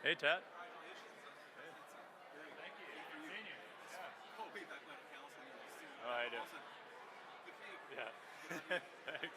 Hey, Tat. Thank you. Senior. Yeah. Oh, wait, that might count soon. Oh, I do. Awesome. Good for you. Yeah. Thanks.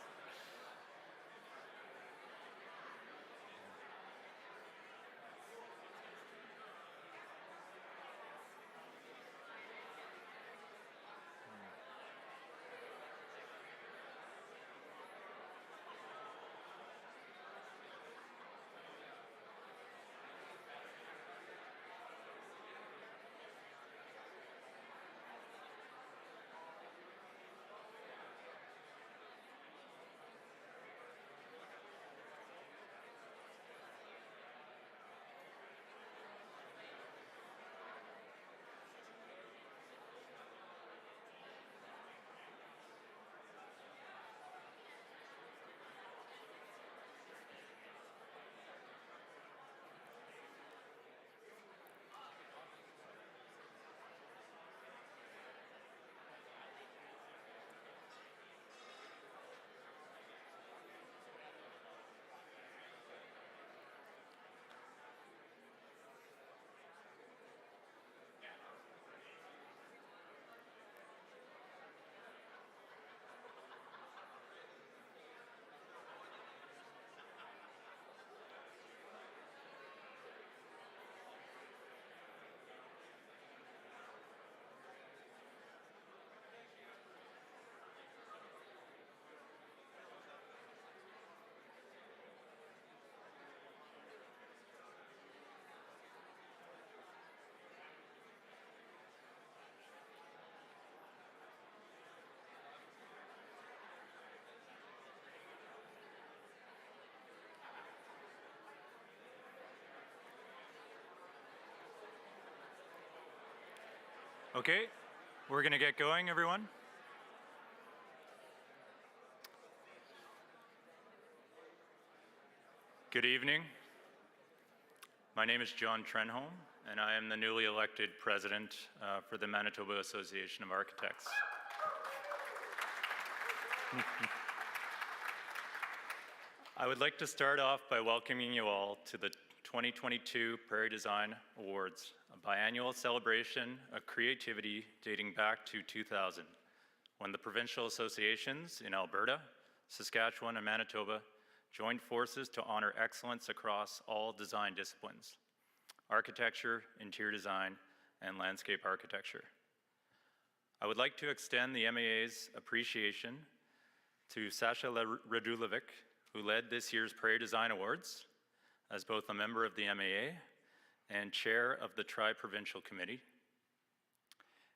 Okay, we're going to get going, everyone. Good evening. My name is John Trenholm, and I am the newly elected president for the Manitoba Association of Architects. I would like to start off by welcoming you all to the 2022 Prairie Design Awards, a biannual celebration of creativity dating back to 2000, when the provincial associations in Alberta, Saskatchewan, and Manitoba joined forces to honor excellence across all design disciplines: architecture, interior design, and landscape architecture. I would like to extend the MAA's appreciation to Sasha Radulovic, who led this year's Prairie Design Awards as both a member of the MAA and chair of the Tri-Provincial Committee.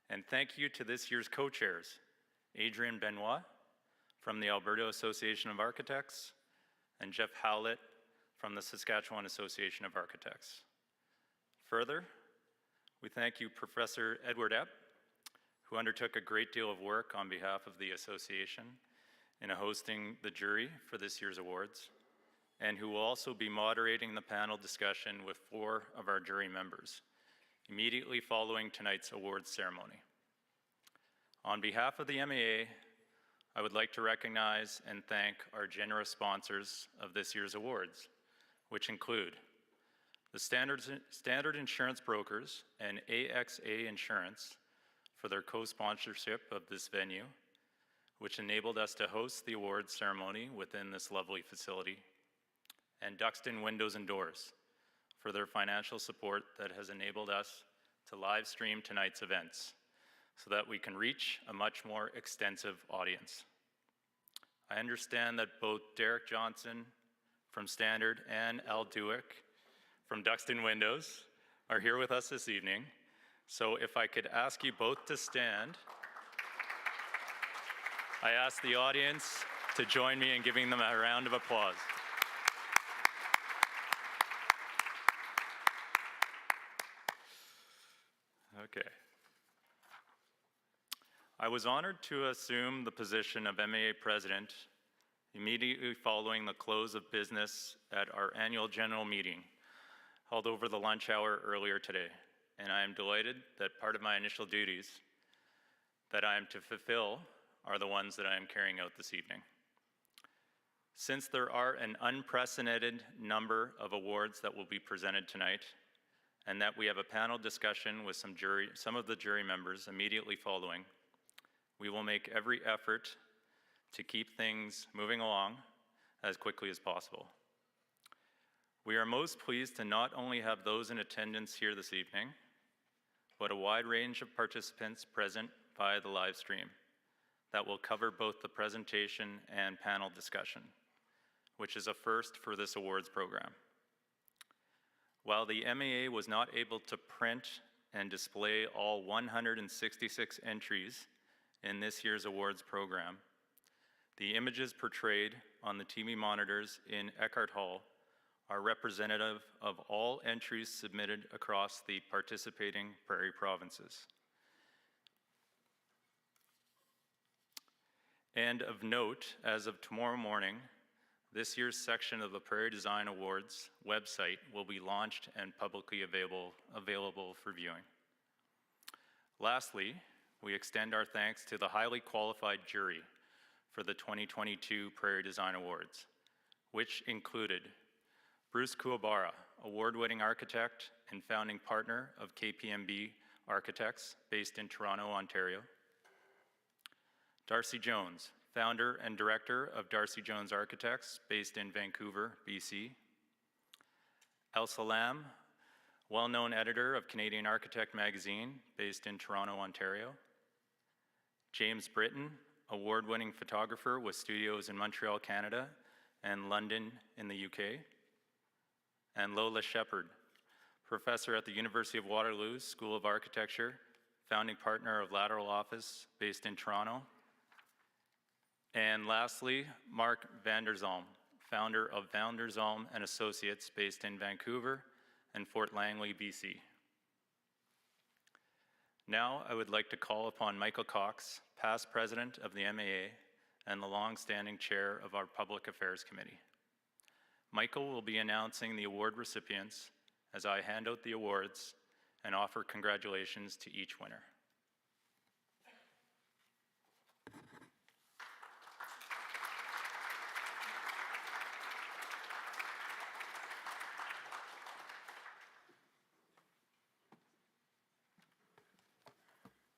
And thank you to this year's co-chairs, Adrian Benoit from the Alberta Association of Architects and Jeff Howlett from the Saskatchewan Association of Architects. Further, we thank you Professor Eduard Epp, who undertook a great deal of work on behalf of the association in hosting the jury for this year's awards, and who will also be moderating the panel discussion with 4 of our jury members, immediately following tonight's awards ceremony. On behalf of the MAA, I would like to recognize and thank our generous sponsors of this year's awards, which include the Standard Insurance Brokers and AXA Insurance for their co-sponsorship of this venue, which enabled us to host the awards ceremony within this lovely facility, and Duxton Windows and Doors for their financial support that has enabled us to live stream tonight's events so that we can reach a much more extensive audience. I understand that both Derek Johnson from Standard and Al Duick from Duxton Windows are here with us this evening. So if I could ask you both to stand, I ask the audience to join me in giving them a round of applause. Okay. I was honored to assume the position of MAA President immediately following the close of business at our annual general meeting held over the lunch hour earlier today, and I am delighted that part of my initial duties that I am to fulfill are the ones that I am carrying out this evening. Since there are an unprecedented number of awards that will be presented tonight, and that we have a panel discussion with some of the jury members immediately following. We will make every effort to keep things moving along as quickly as possible. We are most pleased to not only have those in attendance here this evening, but a wide range of participants present via the live stream that will cover both the presentation and panel discussion, which is a first for this awards program. While the MAA was not able to print and display all 166 entries in this year's awards program, the images portrayed on the TV monitors in Eckhart Hall are representative of all entries submitted across the participating Prairie Provinces. And of note, as of tomorrow morning, this year's section of the Prairie Design Awards website will be launched and publicly available for viewing. Lastly, we extend our thanks to the highly qualified jury for the 2022 Prairie Design Awards, which included Bruce Kuwabara, award-winning architect and founding partner of KPMB Architects based in Toronto, Ontario. Darcy Jones, founder and director of Darcy Jones Architects based in Vancouver, BC. Elsa Lam, well-known editor of Canadian Architect magazine based in Toronto, Ontario. James Britton, award-winning photographer with studios in Montreal, Canada and London in the UK. And Lola Shepherd, professor at the University of Waterloo's School of Architecture, founding partner of Lateral Office based in Toronto. And lastly, Mark Vanderzalm, founder of Vanderzalm and Associates based in Vancouver and Fort Langley, BC. Now I would like to call upon Michael Cox, past president of the MAA and the long-standing chair of our Public Affairs Committee. Michael will be announcing the award recipients as I hand out the awards and offer congratulations to each winner.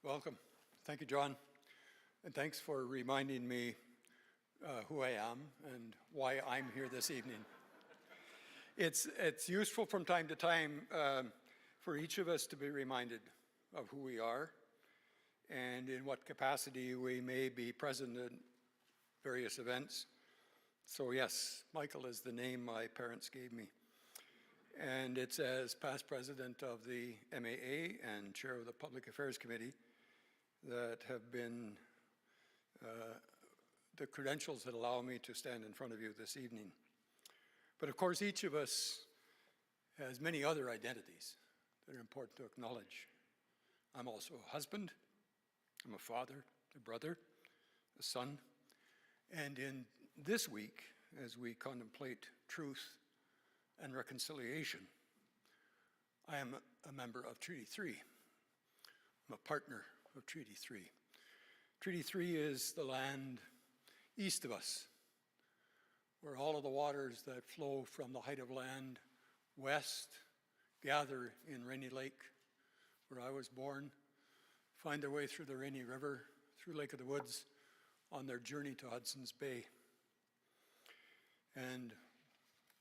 Welcome. Thank you, John. And thanks for reminding me who I am and why I'm here this evening. It's useful from time to time for each of us to be reminded of who we are and in what capacity we may be present in various events. So yes, Michael is the name my parents gave me. And it's as past president of the MAA and chair of the Public Affairs Committee that have been the credentials that allow me to stand in front of you this evening. But of course, each of us has many other identities that are important to acknowledge. I'm also a husband, I'm a father, a brother, a son, and in this week, as we contemplate truth and reconciliation, I am a member of Treaty 3. I'm a partner of Treaty 3. Treaty 3 is the land east of us, where all of the waters that flow from the height of land west gather in Rainy Lake, where I was born, find their way through the Rainy River, through Lake of the Woods, on their journey to Hudson's Bay. And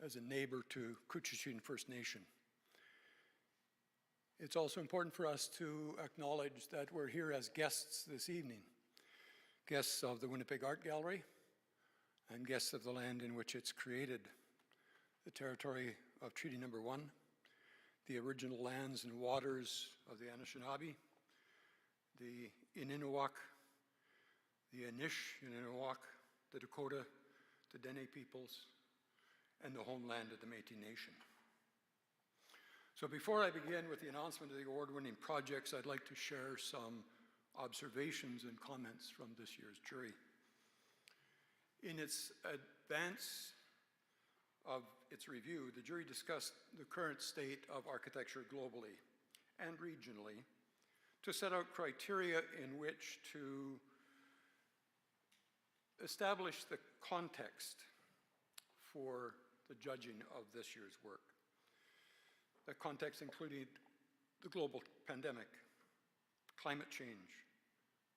as a neighbor to Couchiching First Nation. It's also important for us to acknowledge that we're here as guests this evening, guests of the Winnipeg Art Gallery and guests of the land in which it's created, the territory of Treaty Number 1, the original lands and waters of the Anishinaabe, the Ininewak, the Inish-Ininewak, the Dakota, the Dene peoples, and the homeland of the Métis Nation. So before I begin with the announcement of the award-winning projects, I'd like to share some observations and comments from this year's jury. In its advance of its review, the jury discussed the current state of architecture globally and regionally to set out criteria in which to establish the context for the judging of this year's work. The context included the global pandemic, climate change,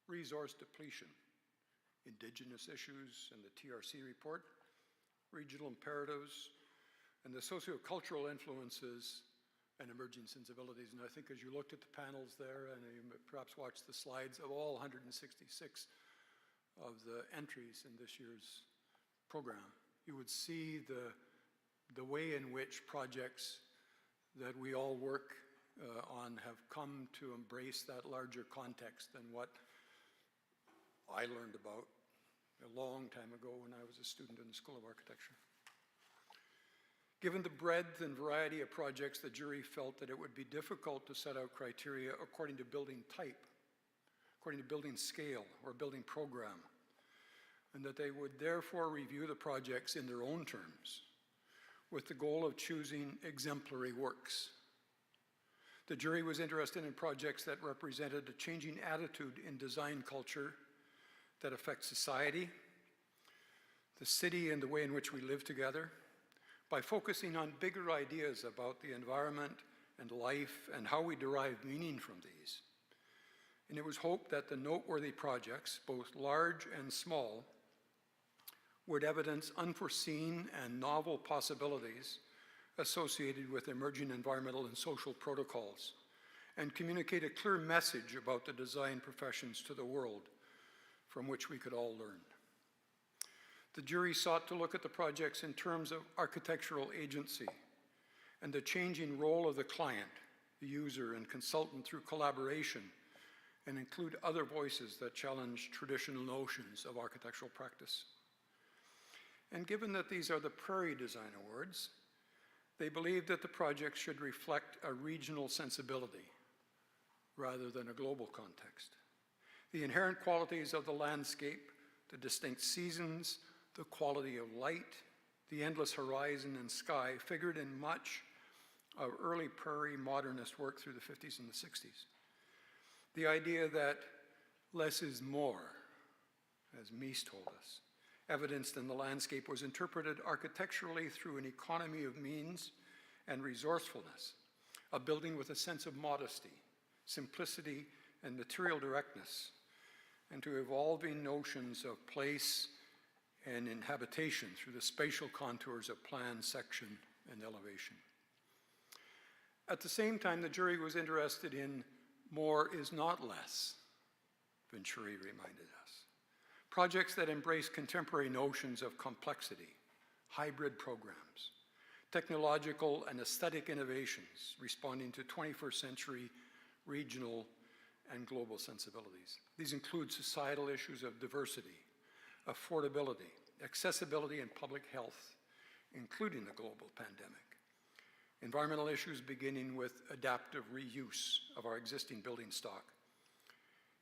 resource depletion, Indigenous issues and the TRC report, regional imperatives, and the sociocultural influences and emerging sensibilities. And I think as you looked at the panels there, and you perhaps watched the slides of all 166 of the entries in this year's program, you would see the way in which projects that we all work on have come to embrace that larger context than what I learned about a long time ago when I was a student in the School of Architecture. Given the breadth and variety of projects, the jury felt that it would be difficult to set out criteria according to building type, according to building scale or building program, and that they would therefore review the projects in their own terms with the goal of choosing exemplary works. The jury was interested in projects that represented a changing attitude in design culture that affects society, the city, and the way in which we live together, by focusing on bigger ideas about the environment and life and how we derive meaning from these. And it was hoped that the noteworthy projects, both large and small, would evidence unforeseen and novel possibilities associated with emerging environmental and social protocols, and communicate a clear message about the design professions to the world from which we could all learn. The jury sought to look at the projects in terms of architectural agency and the changing role of the client, the user, and consultant through collaboration, and include other voices that challenge traditional notions of architectural practice. And given that these are the Prairie Design Awards, they believed that the projects should reflect a regional sensibility rather than a global context. The inherent qualities of the landscape, the distinct seasons, the quality of light, the endless horizon and sky figured in much of early prairie modernist work through the 50s and the 60s. The idea that less is more, as Mies told us, evidenced in the landscape, was interpreted architecturally through an economy of means and resourcefulness, a building with a sense of modesty, simplicity, and material directness, and to evolving notions of place and inhabitation through the spatial contours of plan, section, and elevation. At the same time, the jury was interested in more is not less, Venturi reminded us. Projects that embrace contemporary notions of complexity, hybrid programs, technological and aesthetic innovations responding to 21st century regional and global sensibilities. These include societal issues of diversity, affordability, accessibility, and public health, including the global pandemic. Environmental issues beginning with adaptive reuse of our existing building stock,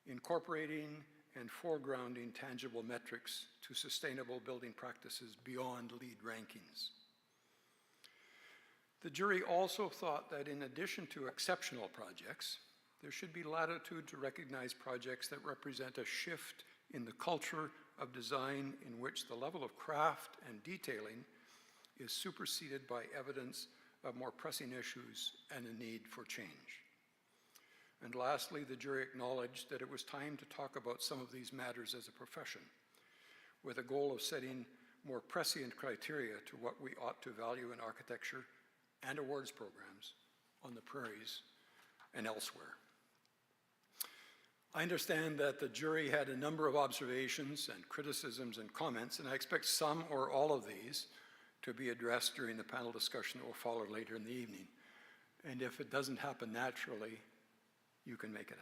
incorporating and foregrounding tangible metrics to sustainable building practices beyond LEED rankings. The jury also thought that in addition to exceptional projects, there should be latitude to recognize projects that represent a shift in the culture of design in which the level of craft and detailing is superseded by evidence of more pressing issues and a need for change. And lastly, the jury acknowledged that it was time to talk about some of these matters as a profession, with a goal of setting more prescient criteria to what we ought to value in architecture and awards programs on the prairies and elsewhere. I understand that the jury had a number of observations and criticisms and comments, and I expect some or all of these to be addressed during the panel discussion that will follow later in the evening. And if it doesn't happen naturally, you can make it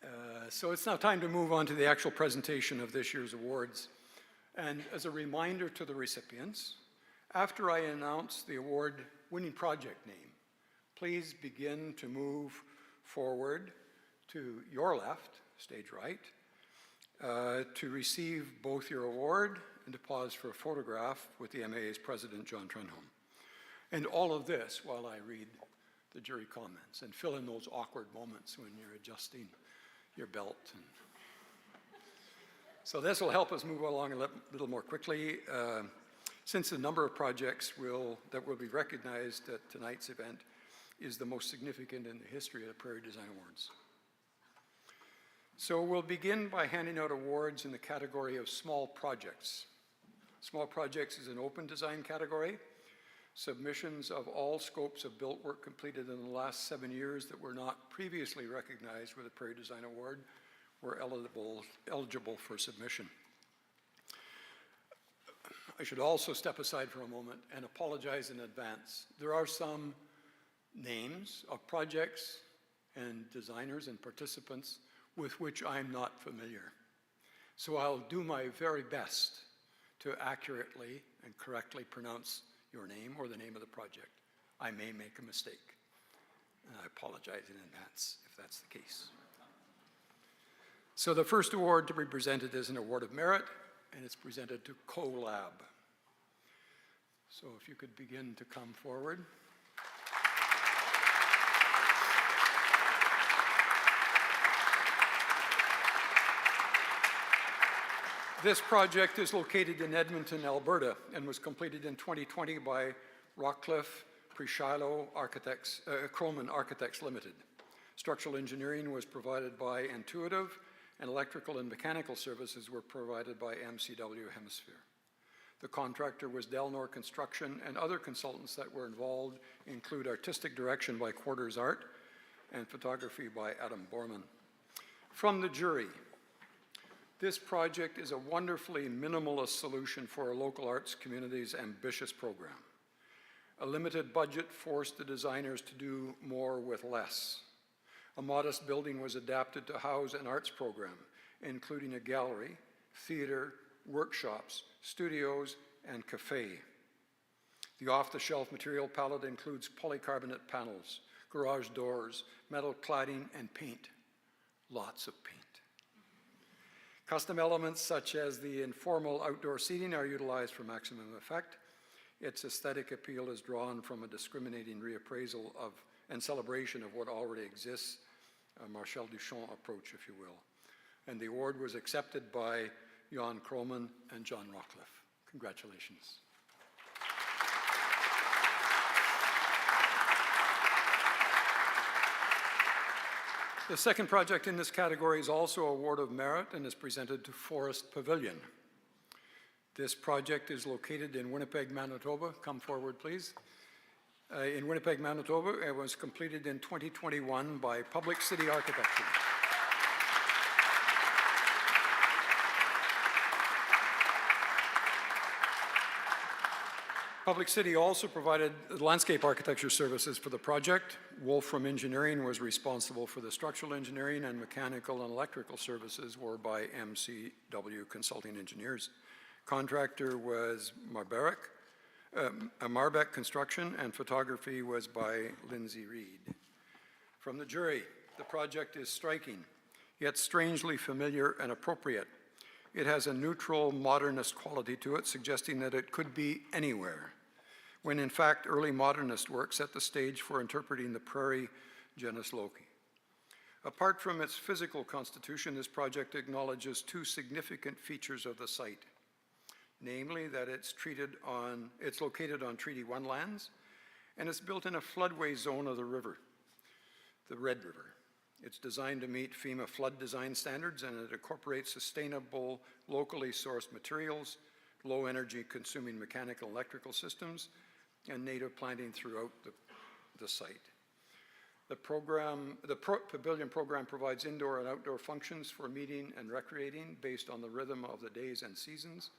happen. So it's now time to move on to the actual presentation of this year's awards. And as a reminder to the recipients, after I announce the award-winning project name, please begin to move forward to your left, stage right, to receive both your award and to pause for a photograph with the MAA's President, John Trenholm. And all of this while I read the jury comments and fill in those awkward moments when you're adjusting your belt. So this will help us move along a little more quickly. since the number of projects that will be recognized at tonight's event is the most significant in the history of the Prairie Design Awards. So we'll begin by handing out awards in the category of small projects. Small projects is an open design category. Submissions of all scopes of built work completed in the last 7 years that were not previously recognized with a Prairie Design Award were eligible for submission. I should also step aside for a moment and apologize in advance. There are some names of projects and designers and participants with which I'm not familiar. So I'll do my very best to accurately and correctly pronounce your name or the name of the project. I may make a mistake, and I apologize in advance if that's the case. So the first award to be presented is an award of merit, and it's presented to CoLab. So if you could begin to come forward. This project is located in Edmonton, Alberta, and was completed in 2020 by Rockcliffe Pre-Shiloh Architects, Croman Architects Limited. Structural engineering was provided by Intuitive, and electrical and mechanical services were provided by MCW Hemisphere. The contractor was Delnor Construction, and other consultants that were involved include artistic direction by Quarters Art and photography by Adam Borman. From the jury, this project is a wonderfully minimalist solution for a local arts community's ambitious program. A limited budget forced the designers to do more with less. A modest building was adapted to house an arts program, including a gallery, theater, workshops, studios, and cafe. The off-the-shelf material palette includes polycarbonate panels, garage doors, metal cladding, and paint. Lots of paint. Custom elements such as the informal outdoor seating are utilized for maximum effect. Its aesthetic appeal is drawn from a discriminating reappraisal of and celebration of what already exists, a Marcel Duchamp approach, if you will. And the award was accepted by Jan Kroman and John Rockcliffe. Congratulations. The second project in this category is also an award of merit and is presented to Forest Pavilion. This project is located in Winnipeg, Manitoba. Come forward, please. In Winnipeg, Manitoba, it was completed in 2021 by Public City Architecture. Public City also provided landscape architecture services for the project. Wolfram Engineering was responsible for the structural engineering, and mechanical and electrical services were by MCW Consulting Engineers. Contractor was Marbeck Construction, and photography was by Lindsay Reed. From the jury, the project is striking, yet strangely familiar and appropriate. It has a neutral modernist quality to it, suggesting that it could be anywhere, when in fact early modernist work set the stage for interpreting the prairie genus loci. Apart from its physical constitution, this project acknowledges two significant features of the site, namely that it's located on Treaty 1 lands, and it's built in a floodway zone of the river, the Red River. It's designed to meet FEMA flood design standards, and it incorporates sustainable, locally sourced materials, low energy consuming mechanical and electrical systems, and native planting throughout the site. The Pavilion program provides indoor and outdoor functions for meeting and recreating based on the rhythm of the days and seasons,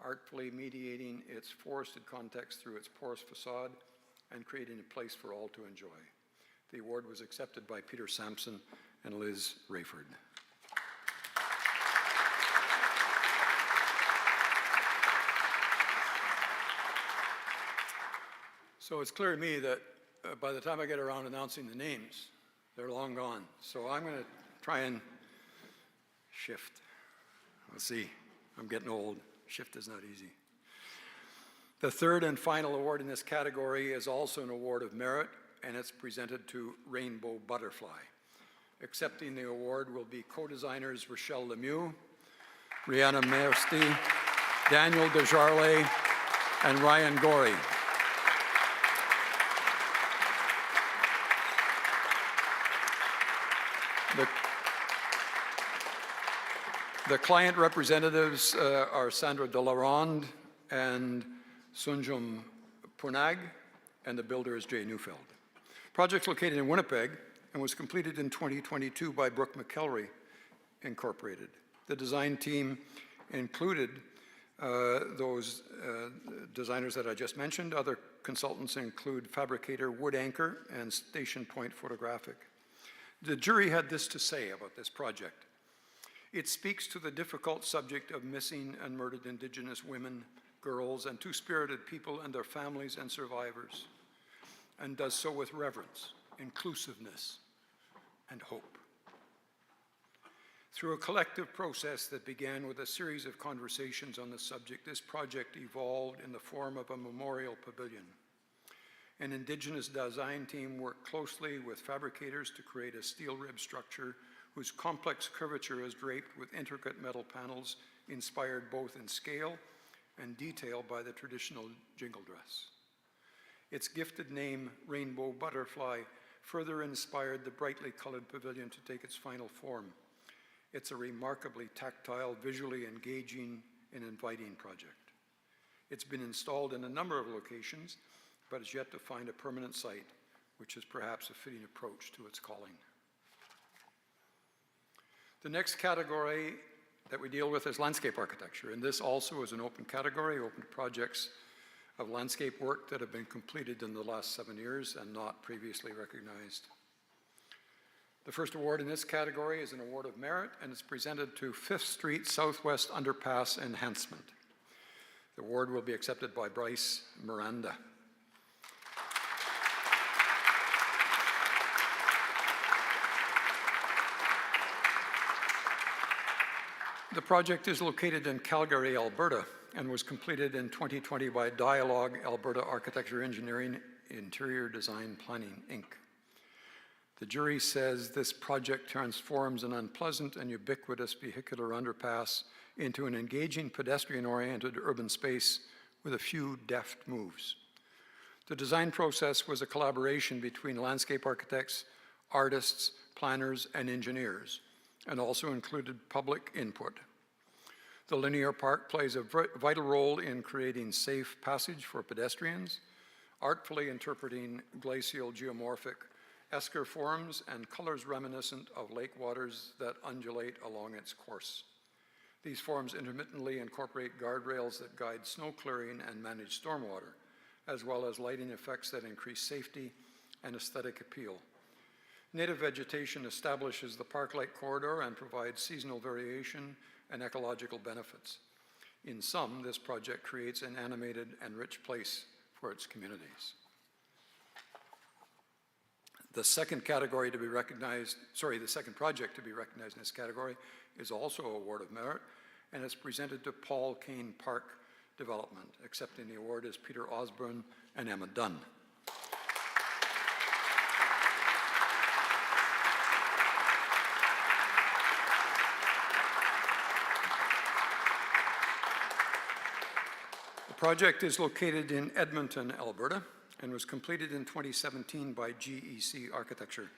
artfully mediating its forested context through its porous facade and creating a place for all to enjoy. The award was accepted by Peter Sampson and Liz Rayford. So it's clear to me that by the time I get around announcing the names, they're long gone. So I'm going to try and shift. Let's see, I'm getting old. Shift is not easy. The third and final award in this category is also an award of merit, and it's presented to Rainbow Butterfly. Accepting the award will be co-designers Rochelle Lemieux, Rihanna Mersti, Daniel Desjarlais, and Ryan Gorey. The client representatives are Sandra Delaronde and Sunjum Punag, and the builder is Jay Neufeld. Project's located in Winnipeg and was completed in 2022 by Brooke McKelry Incorporated. The design team included those designers that I just mentioned. Other consultants include Fabricator Wood Anchor and Station Point Photographic. The jury had this to say about this project. It speaks to the difficult subject of missing and murdered Indigenous women, girls, and two-spirited people and their families and survivors, and does so with reverence, inclusiveness, and hope. Through a collective process that began with a series of conversations on the subject, this project evolved in the form of a memorial pavilion. An Indigenous design team worked closely with fabricators to create a steel rib structure whose complex curvature is draped with intricate metal panels inspired both in scale and detail by the traditional jingle dress. Its gifted name, Rainbow Butterfly, further inspired the brightly colored pavilion to take its final form. It's a remarkably tactile, visually engaging, and inviting project. It's been installed in a number of locations, but has yet to find a permanent site, which is perhaps a fitting approach to its calling. The next category that we deal with is landscape architecture, and this also is an open category, open to projects of landscape work that have been completed in the last 7 years and not previously recognized. The first award in this category is an award of merit, and it's presented to 5th Street Southwest Underpass Enhancement. The award will be accepted by Bryce Miranda. The project is located in Calgary, Alberta, and was completed in 2020 by Dialogue Alberta Architecture Engineering Interior Design Planning, Inc. The jury says this project transforms an unpleasant and ubiquitous vehicular underpass into an engaging pedestrian-oriented urban space with a few deft moves. The design process was a collaboration between landscape architects, artists, planners, and engineers, and also included public input. The linear park plays a vital role in creating safe passage for pedestrians, artfully interpreting glacial geomorphic esker forms and colors reminiscent of lake waters that undulate along its course. These forms intermittently incorporate guardrails that guide snow clearing and manage stormwater, as well as lighting effects that increase safety and aesthetic appeal. Native vegetation establishes the park-like corridor and provides seasonal variation and ecological benefits. In sum, this project creates an animated and rich place for its communities. The second category to be recognized, the second project to be recognized in this category is also an award of merit, and it's presented to Paul Kane Park Development. Accepting the award is Peter Osborne and Emma Dunn. The project is located in Edmonton, Alberta, and was completed in 2017 by GEC Architecture.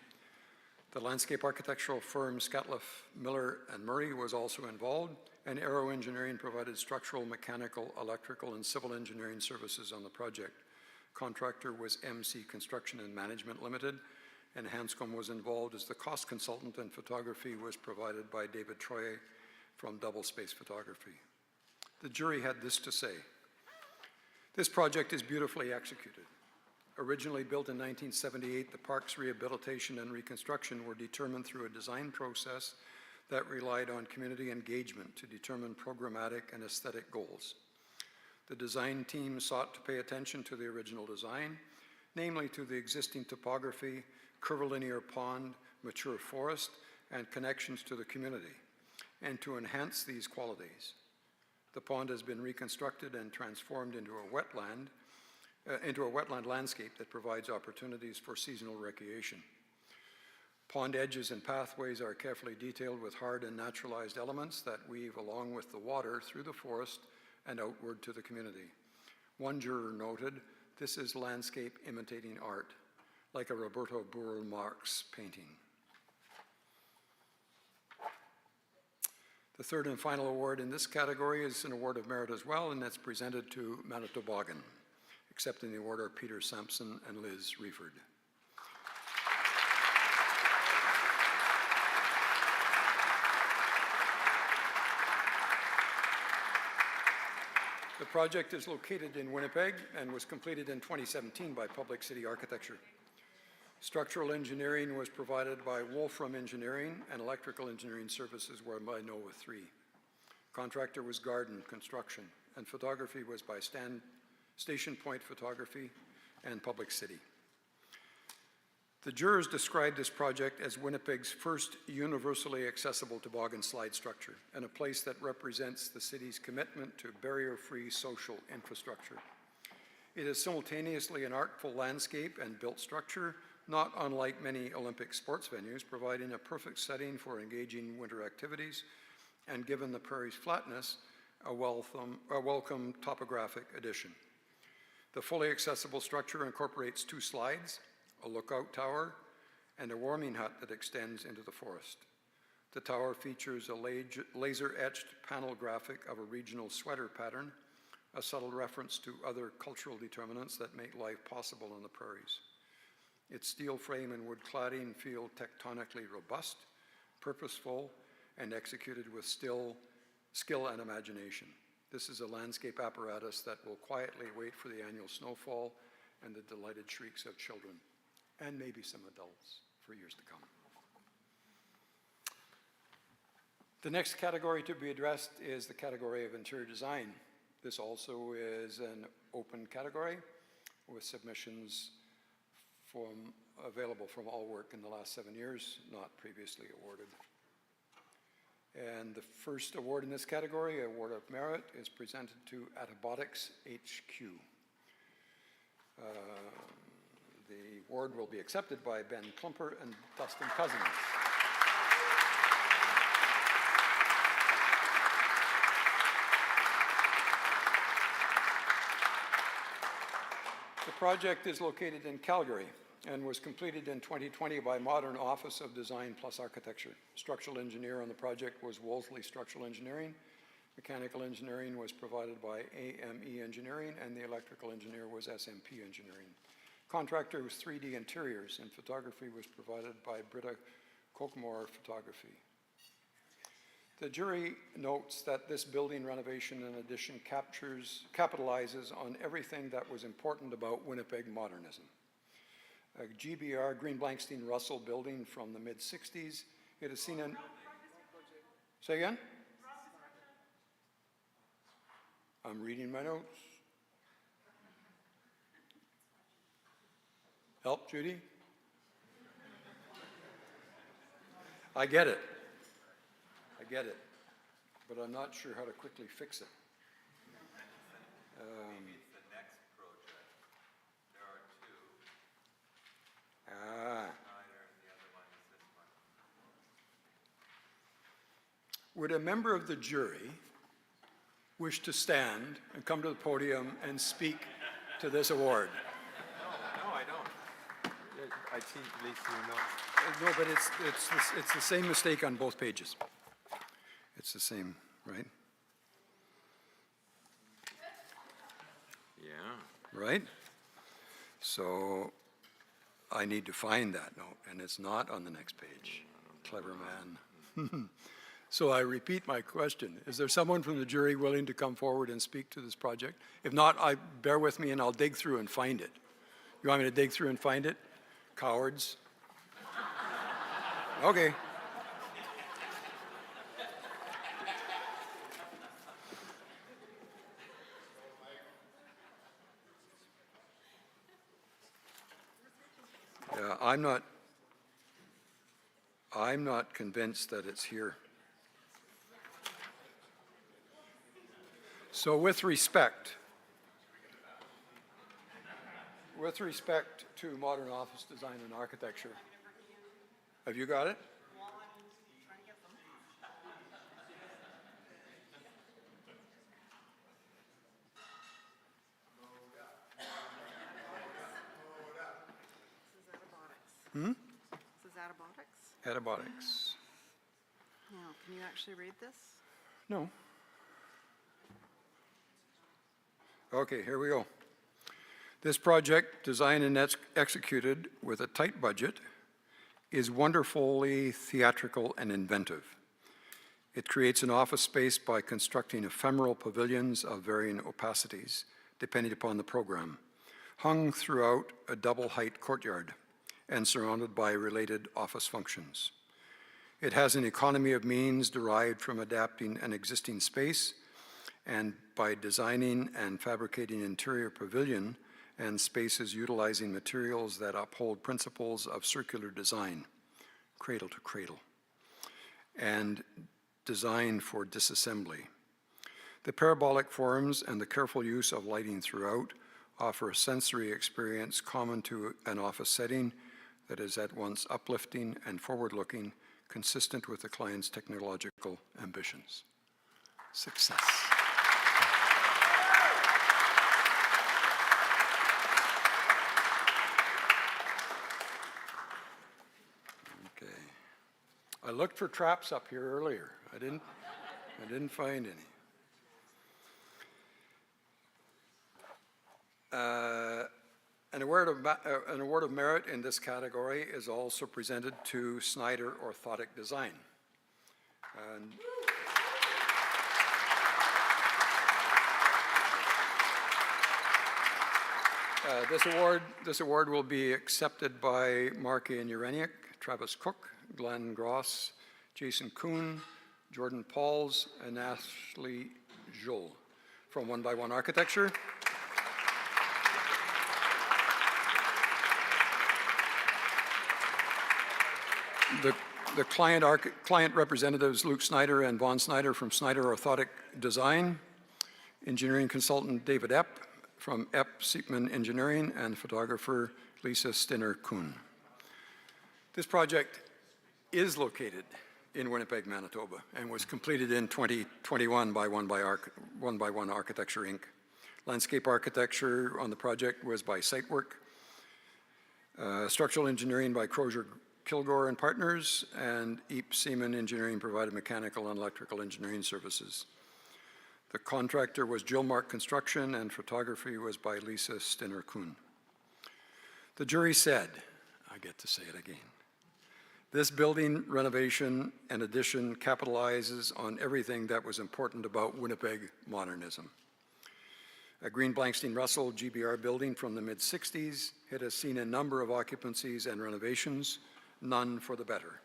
The landscape architectural firm Scatliff, Miller and Murray was also involved, and Aero Engineering provided structural, mechanical, electrical, and civil engineering services on the project. Contractor was MC Construction and Management Limited, and Hanscom was involved as the cost consultant, and photography was provided by David Troye from Double Space Photography. The jury had this to say: this project is beautifully executed. Originally built in 1978, the park's rehabilitation and reconstruction were determined through a design process that relied on community engagement to determine programmatic and aesthetic goals. The design team sought to pay attention to the original design, namely to the existing topography, curvilinear pond, mature forest, and connections to the community, and to enhance these qualities. The pond has been reconstructed and transformed into a wetland landscape that provides opportunities for seasonal recreation. Pond edges and pathways are carefully detailed with hard and naturalized elements that weave along with the water through the forest and outward to the community. One juror noted, "This is landscape imitating art, like a Roberto Burle Marx painting." The third and final award in this category is an award of merit as well, and that's presented to Manitobagan. Accepting the award are Peter Sampson and Liz Reeford. The project is located in Winnipeg and was completed in 2017 by Public City Architecture. Structural engineering was provided by Wolfram Engineering, and electrical engineering services were by NOAA 3. Contractor was Garden Construction, and photography was by Station Point Photography and Public City. The jurors described this project as Winnipeg's first universally accessible toboggan slide structure, and a place that represents the city's commitment to barrier-free social infrastructure. It is simultaneously an artful landscape and built structure, not unlike many Olympic sports venues, providing a perfect setting for engaging winter activities, and given the prairie's flatness, a welcome topographic addition. The fully accessible structure incorporates 2 slides, a lookout tower, and a warming hut that extends into the forest. The tower features a laser-etched panel graphic of a regional sweater pattern, a subtle reference to other cultural determinants that make life possible in the prairies. Its steel frame and wood cladding feel tectonically robust, purposeful, and executed with skill and imagination. This is a landscape apparatus that will quietly wait for the annual snowfall and the delighted shrieks of children, and maybe some adults for years to come. The next category to be addressed is the category of interior design. This also is an open category with submissions available from all work in the last 7 years, not previously awarded. And the first award in this category, Award of Merit, is presented to Atobotics HQ. The award will be accepted by Ben Klumper and Dustin Cousins. The project is located in Calgary and was completed in 2020 by Modern Office of Design Plus Architecture. Structural engineer on the project was Wolseley Structural Engineering. Mechanical engineering was provided by AME Engineering, and the electrical engineer was SMP Engineering. Contractor was 3D Interiors, and photography was provided by Britta Kokmore Photography. The jury notes that this building renovation and addition capitalizes on everything that was important about Winnipeg modernism. A GBR, Green Blankstein Russell building from the mid-60s. It has seen an... Say again? I'm reading my notes. Help, Judy? I get it. I get it. But I'm not sure how to quickly fix it. Maybe it's the next project. There are 2. Ah. Schneider and the other one is this one. Would a member of the jury wish to stand and come to the podium and speak to this award? No, I don't. I think at least you know. No, but it's the same mistake on both pages. It's the same, right? Yeah. Right? So I need to find that note, and it's not on the next page. Clever man. So I repeat my question. Is there someone from the jury willing to come forward and speak to this project? If not, bear with me and I'll dig through and find it. You want me to dig through and find it? Cowards. Okay. Yeah, I'm not convinced that it's here. So with respect to modern office design and architecture, have you got it? Antibiotics? antibiotics. Now, can you actually read this? No. Okay, here we go. This project, designed and executed with a tight budget, is wonderfully theatrical and inventive. It creates an office space by constructing ephemeral pavilions of varying opacities, depending upon the program, hung throughout a double-height courtyard and surrounded by related office functions. It has an economy of means derived from adapting an existing space and by designing and fabricating interior pavilion and spaces utilizing materials that uphold principles of circular design, cradle to cradle, and design for disassembly. The parabolic forms and the careful use of lighting throughout offer a sensory experience common to an office setting that is at once uplifting and forward-looking, consistent with the client's technological ambitions. Success. Okay. I looked for traps up here earlier. I didn't find any. An award of merit in this category is also presented to Snyder Orthotic Design. And this award will be accepted by Mark Ian Uraniak, Travis Cook, Glenn Gross, Jason Kuhn, Jordan Pauls, and Ashley Joel from One by One Architecture. The client representatives Luke Snyder and Vaughn Snyder from Snyder Orthotic Design, engineering consultant David Epp from Epp Siepman Engineering, and photographer Lisa Stinner-Kuhn. This project is located in Winnipeg, Manitoba, and was completed in 2021 by One by One Architecture, Inc. Landscape architecture on the project was by Sitework. Structural engineering by Crozier Kilgore and Partners, and Epp Seaman Engineering provided mechanical and electrical engineering services. The contractor was Gilmark Construction, and photography was by Lisa Stinner-Kuhn. The jury said, I get to say it again, this building renovation and addition capitalizes on everything that was important about Winnipeg modernism. A Green Blankstein Russell GBR building from the mid-60s, it has seen a number of occupancies and renovations, none for the better.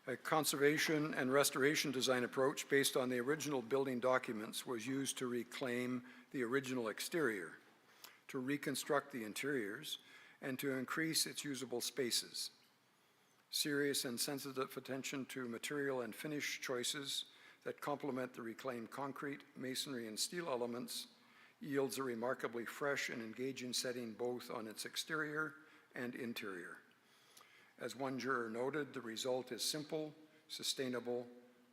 A conservation and restoration design approach based on the original building documents was used to reclaim the original exterior, to reconstruct the interiors, and to increase its usable spaces. Serious and sensitive attention to material and finish choices that complement the reclaimed concrete, masonry, and steel elements yields a remarkably fresh and engaging setting both on its exterior and interior. As one juror noted, the result is simple, sustainable,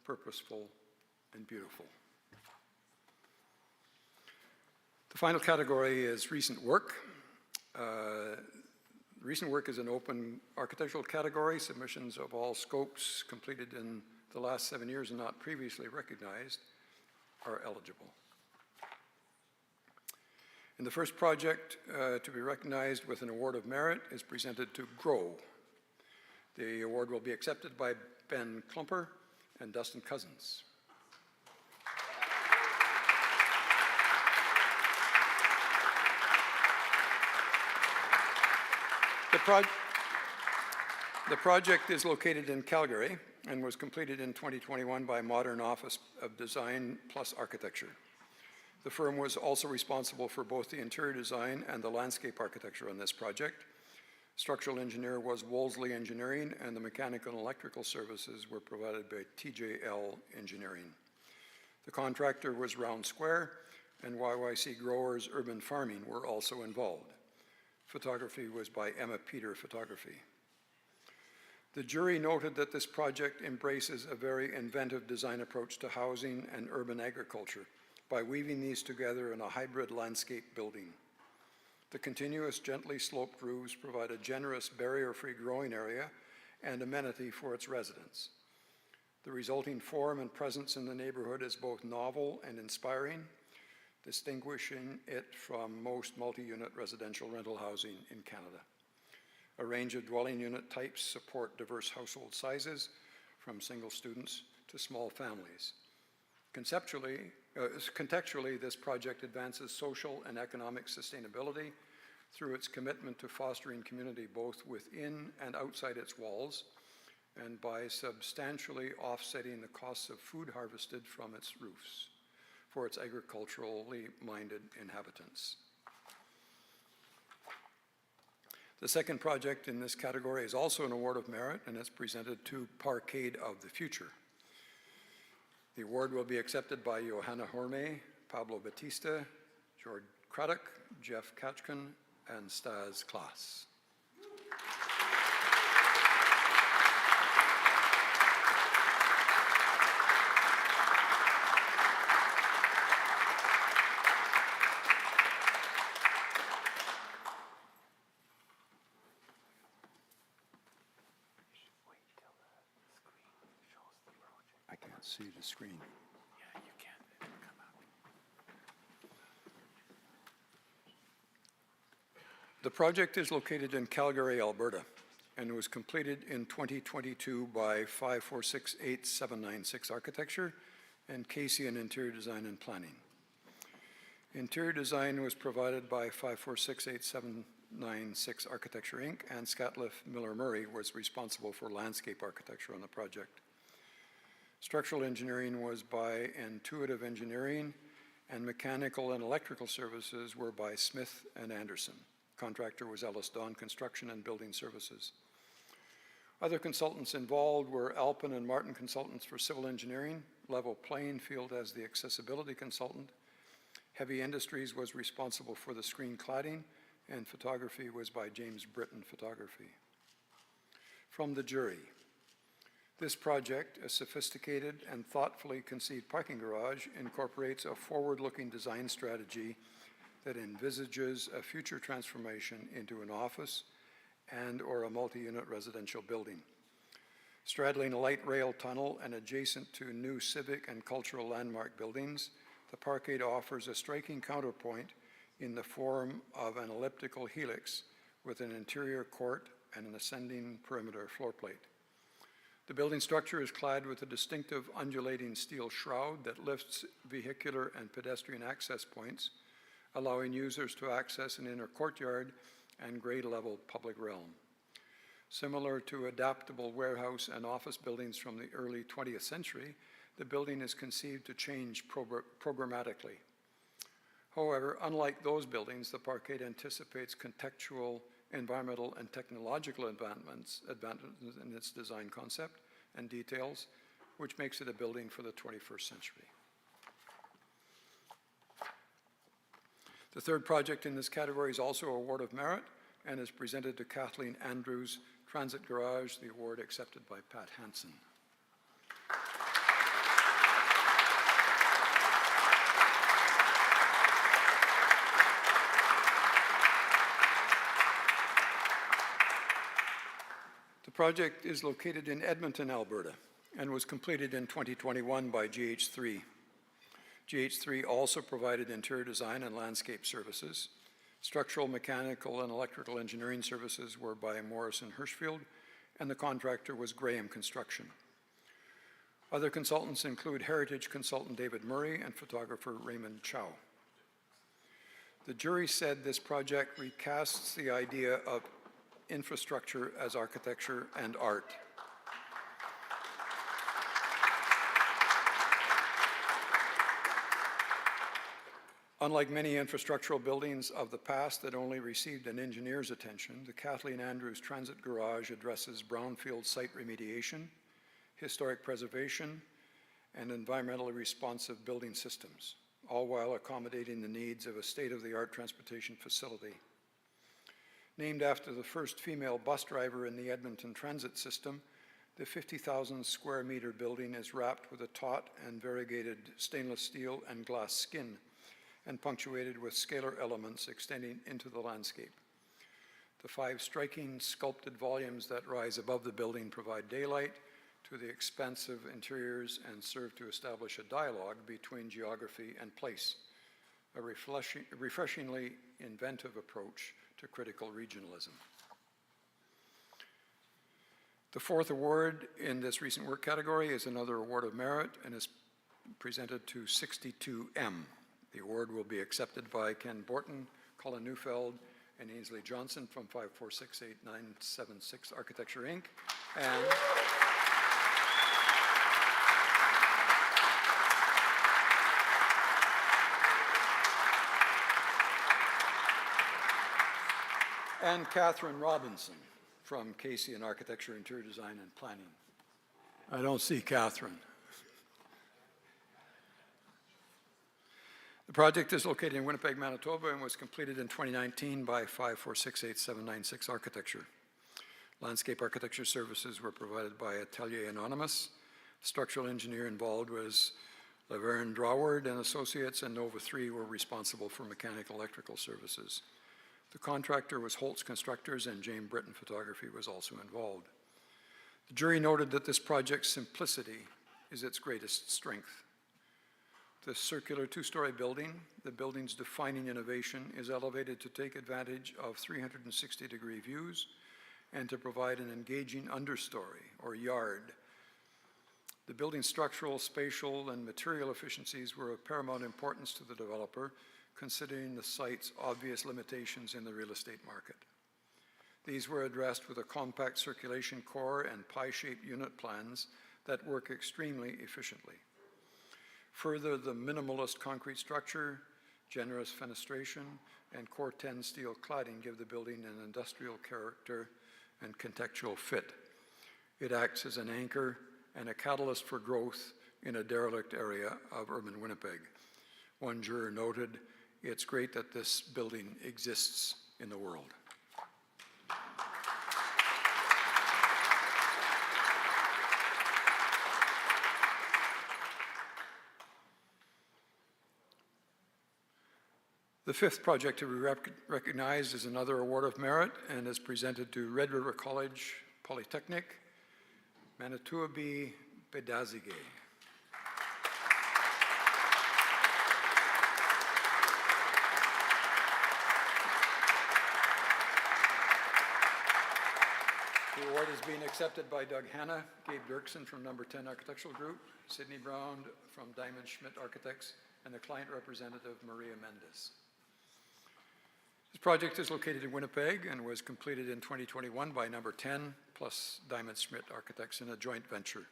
purposeful, and beautiful. The final category is recent work. Recent work is an open architectural category. Submissions of all scopes completed in the last 7 years and not previously recognized are eligible. And the first project to be recognized with an award of merit is presented to GROW. The award will be accepted by Ben Klumper and Dustin Cousins. The project is located in Calgary and was completed in 2021 by Modern Office of Design plus Architecture. The firm was also responsible for both the interior design and the landscape architecture on this project. Structural engineer was Wolseley Engineering, and the mechanical and electrical services were provided by TJL Engineering. The contractor was Round Square, and YYC Growers Urban Farming were also involved. Photography was by Emma Peter Photography. The jury noted that this project embraces a very inventive design approach to housing and urban agriculture by weaving these together in a hybrid landscape building. The continuous, gently sloped roofs provide a generous barrier-free growing area and amenity for its residents. The resulting form and presence in the neighborhood is both novel and inspiring, distinguishing it from most multi-unit residential rental housing in Canada. A range of dwelling unit types support diverse household sizes, from single students to small families. Contextually, this project advances social and economic sustainability through its commitment to fostering community both within and outside its walls, and by substantially offsetting the costs of food harvested from its roofs for its agriculturally minded inhabitants. The second project in this category is also an award of merit, and it's presented to Parkade of the Future. The award will be accepted by Johanna Horme, Pablo Batista, George Craddock, Jeff Katchkin, and Stas Klaas. I can't see the screen. Yeah, you can. It'll come out. The project is located in Calgary, Alberta, and was completed in 2022 by 5468796 Architecture and Casey in Interior Design and Planning. Interior design was provided by 5468796 Architecture Inc., and Scatliff Miller Murray was responsible for landscape architecture on the project. Structural engineering was by Intuitive Engineering, and mechanical and electrical services were by Smith and Anderson. Contractor was Ellis Dawn Construction and Building Services. Other consultants involved were Alpin and Martin Consultants for civil engineering, Level Playing Field as the accessibility consultant. Heavy Industries was responsible for the screen cladding, and photography was by James Britton Photography. From the jury, this project, a sophisticated and thoughtfully conceived parking garage, incorporates a forward-looking design strategy that envisages a future transformation into an office and/or a multi-unit residential building. Straddling a light rail tunnel and adjacent to new civic and cultural landmark buildings, the parkade offers a striking counterpoint in the form of an elliptical helix with an interior court and an ascending perimeter floor plate. The building structure is clad with a distinctive undulating steel shroud that lifts vehicular and pedestrian access points, allowing users to access an inner courtyard and grade-level public realm. Similar to adaptable warehouse and office buildings from the early 20th century, the building is conceived to change programmatically. However, unlike those buildings, the parkade anticipates contextual, environmental, and technological advancements in its design concept and details, which makes it a building for the 21st century. The third project in this category is also an award of merit and is presented to Kathleen Andrews, Transit Garage, the award accepted by Pat Hansen. The project is located in Edmonton, Alberta, and was completed in 2021 by GH3. GH3 also provided interior design and landscape services. Structural, mechanical, and electrical engineering services were by Morrison Hirschfield, and the contractor was Graham Construction. Other consultants include heritage consultant David Murray and photographer Raymond Chow. The jury said this project recasts the idea of infrastructure as architecture and art. Unlike many infrastructural buildings of the past that only received an engineer's attention, the Kathleen Andrews Transit Garage addresses brownfield site remediation, historic preservation, and environmentally responsive building systems, all while accommodating the needs of a state-of-the-art transportation facility. Named after the first female bus driver in the Edmonton transit system, the 50,000 square meter building is wrapped with a taut and variegated stainless steel and glass skin, and punctuated with scalar elements extending into the landscape. The 5 striking sculpted volumes that rise above the building provide daylight to the expansive interiors and serve to establish a dialogue between geography and place, a refreshingly inventive approach to critical regionalism. The 4th award in this recent work category is another award of merit and is presented to 62M. The award will be accepted by Ken Borton, Colin Neufeld, and Ainsley Johnson from 5468976 Architecture, Inc. And Catherine Robinson from Casey in Architecture, Interior Design, and Planning. I don't see Catherine. The project is located in Winnipeg, Manitoba, and was completed in 2019 by 5468796 Architecture. Landscape architecture services were provided by Atelier Anonymous. Structural engineer involved was Laverne Draward and Associates, and Nova 3 were responsible for mechanical electrical services. The contractor was Holtz Constructors, and James Britton Photography was also involved. The jury noted that this project's simplicity is its greatest strength. The circular 2-story building, the building's defining innovation, is elevated to take advantage of 360-degree views and to provide an engaging understory or yard. The building's structural, spatial, and material efficiencies were of paramount importance to the developer, considering the site's obvious limitations in the real estate market. These were addressed with a compact circulation core and pie-shaped unit plans that work extremely efficiently. Further, the minimalist concrete structure, generous fenestration, and Core 10 steel cladding give the building an industrial character and contextual fit. It acts as an anchor and a catalyst for growth in a derelict area of urban Winnipeg. One juror noted, "It's great that this building exists in the world." The 5th project to be recognized is another award of merit and is presented to Red River College Polytechnic, Manitoulin Bedazige. The award is being accepted by Doug Hanna, Gabe Dirksen from Number 10 Architectural Group, Sidney Brown from Diamond Schmidt Architects, and the client representative, Maria Mendes. This project is located in Winnipeg and was completed in 2021 by Number 10 plus Diamond Schmidt Architects in a joint venture.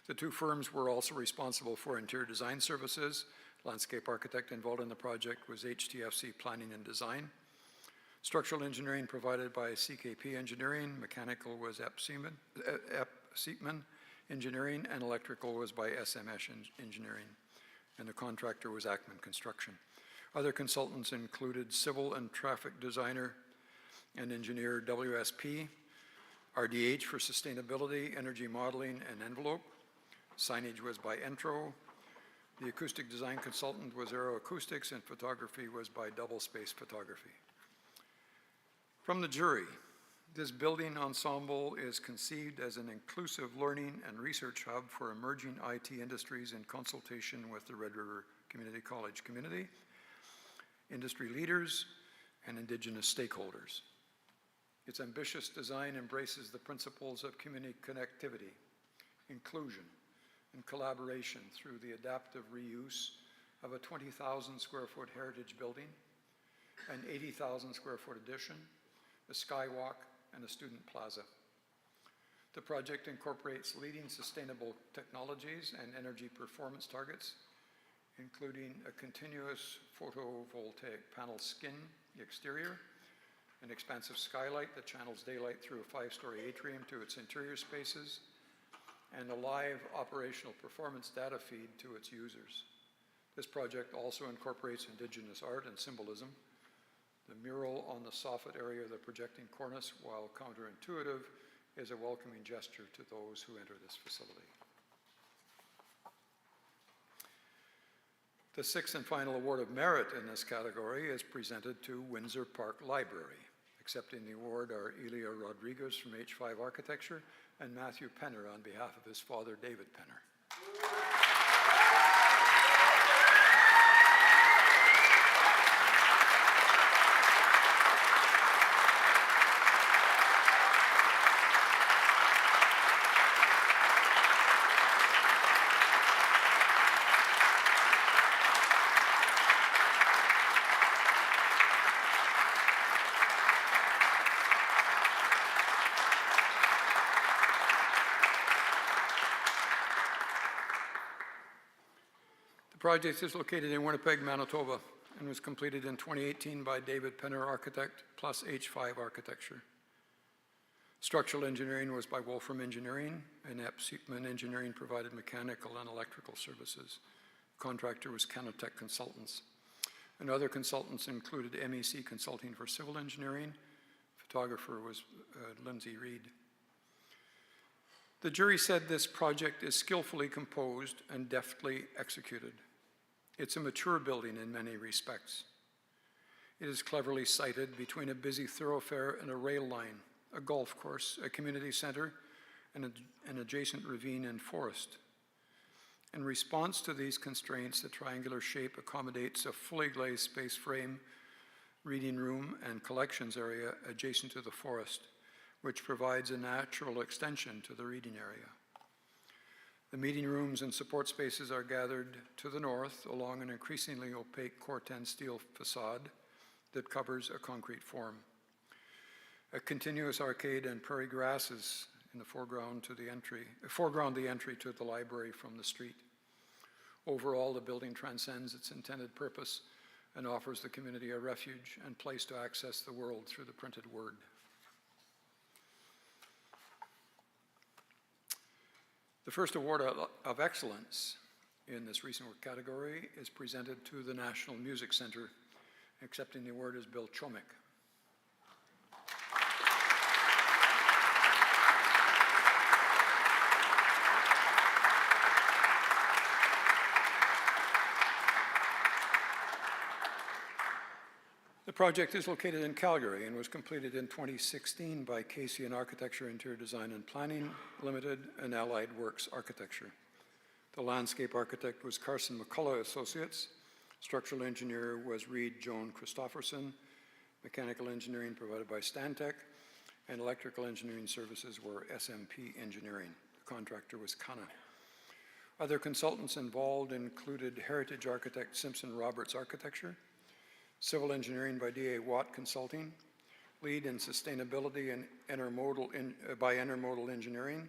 The 2 firms were also responsible for interior design services. Landscape architect involved in the project was HTFC Planning and Design. Structural engineering provided by CKP Engineering, mechanical was Epp Siepman Engineering, and electrical was by SMS Engineering, and the contractor was Ackman Construction. Other consultants included civil and traffic designer and engineer WSP, RDH for sustainability, energy modeling, and envelope. Signage was by Entro. The acoustic design consultant was Aeroacoustics, and photography was by Double Space Photography. From the jury, this building ensemble is conceived as an inclusive learning and research hub for emerging IT industries in consultation with the Red River Community College community, industry leaders, and Indigenous stakeholders. Its ambitious design embraces the principles of community connectivity, inclusion, and collaboration through the adaptive reuse of a 20,000 square foot heritage building, an 80,000 square foot addition, a skywalk, and a student plaza. The project incorporates leading sustainable technologies and energy performance targets, including a continuous photovoltaic panel skin exterior, an expansive skylight that channels daylight through a 5-story atrium to its interior spaces, and a live operational performance data feed to its users. This project also incorporates Indigenous art and symbolism. The mural on the soffit area of the projecting cornice, while counterintuitive, is a welcoming gesture to those who enter this facility. The 6th and final award of merit in this category is presented to Windsor Park Library, Accepting the award are Elia Rodriguez from H5 Architecture and Matthew Penner on behalf of his father, David Penner. The project is located in Winnipeg, Manitoba, and was completed in 2018 by David Penner Architect plus H5 Architecture. Structural engineering was by Wolfram Engineering, and Epp Siepman Engineering provided mechanical and electrical services. Contractor was Canotech Consultants. And other consultants included MEC Consulting for civil engineering. Photographer was Lindsay Reed. The jury said this project is skillfully composed and deftly executed. It's a mature building in many respects. It is cleverly sited between a busy thoroughfare and a rail line, a golf course, a community center, and an adjacent ravine and forest. In response to these constraints, the triangular shape accommodates a fully glazed space frame, reading room, and collections area adjacent to the forest, which provides a natural extension to the reading area. The meeting rooms and support spaces are gathered to the north along an increasingly opaque Corten steel facade that covers a concrete form. A continuous arcade and prairie grasses in the foreground the entry to the library from the street. Overall, the building transcends its intended purpose and offers the community a refuge and place to access the world through the printed word. The first award of excellence in this recent work category is presented to the National Music Center. Accepting the award is Bill Chomick. The project is located in Calgary and was completed in 2016 by Casey and Architecture, Interior Design and Planning Limited and Allied Works Architecture. The landscape architect was Carson McCullough Associates. Structural engineer was Reed Joan Christofferson. Mechanical engineering provided by Stantec, and electrical engineering services were SMP Engineering. The contractor was Kana. Other consultants involved included heritage architect Simpson Roberts Architecture, civil engineering by D.A. Watt Consulting, lead in sustainability and by Intermodal Engineering,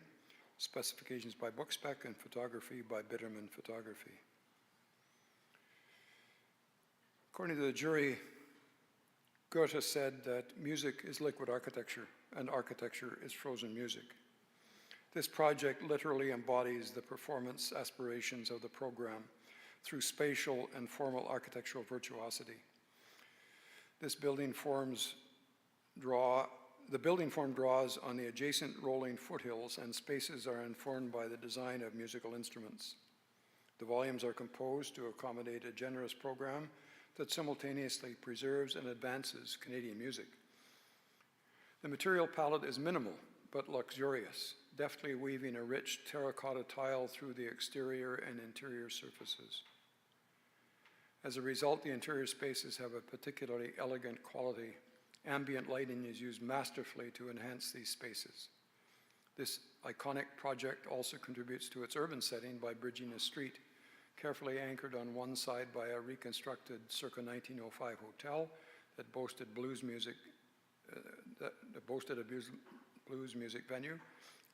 specifications by Bookspec, and photography by Bitterman Photography. According to the jury, Goethe said that music is liquid architecture and architecture is frozen music. This project literally embodies the performance aspirations of the program through spatial and formal architectural virtuosity. The building form draws on the adjacent rolling foothills, and spaces are informed by the design of musical instruments. The volumes are composed to accommodate a generous program that simultaneously preserves and advances Canadian music. The material palette is minimal but luxurious, deftly weaving a rich terracotta tile through the exterior and interior surfaces. As a result, the interior spaces have a particularly elegant quality. Ambient lighting is used masterfully to enhance these spaces. This iconic project also contributes to its urban setting by bridging a street, carefully anchored on one side by a reconstructed circa 1905 hotel that boasted a blues music venue,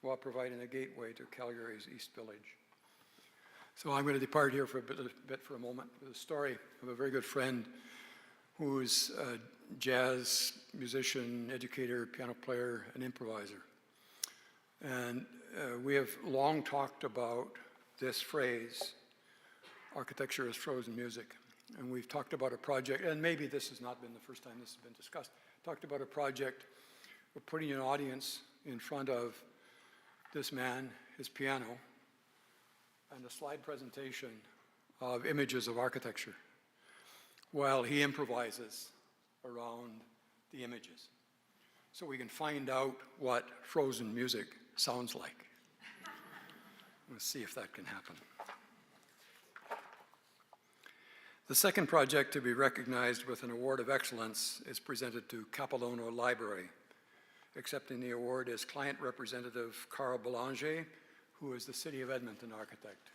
while providing a gateway to Calgary's East Village. So I'm going to depart here for a moment with a story of a very good friend who is a jazz musician, educator, piano player, and improviser. And we have long talked about this phrase, architecture is frozen music. And we've talked about a project, and maybe this has not been the first time this has been discussed, talked about a project of putting an audience in front of this man, his piano, and a slide presentation of images of architecture while he improvises around the images. so we can find out what frozen music sounds like. Let's see if that can happen. The second project to be recognized with an award of excellence is presented to Capilano Library. Accepting the award is client representative Cara Boulanger, who is the City of Edmonton architect.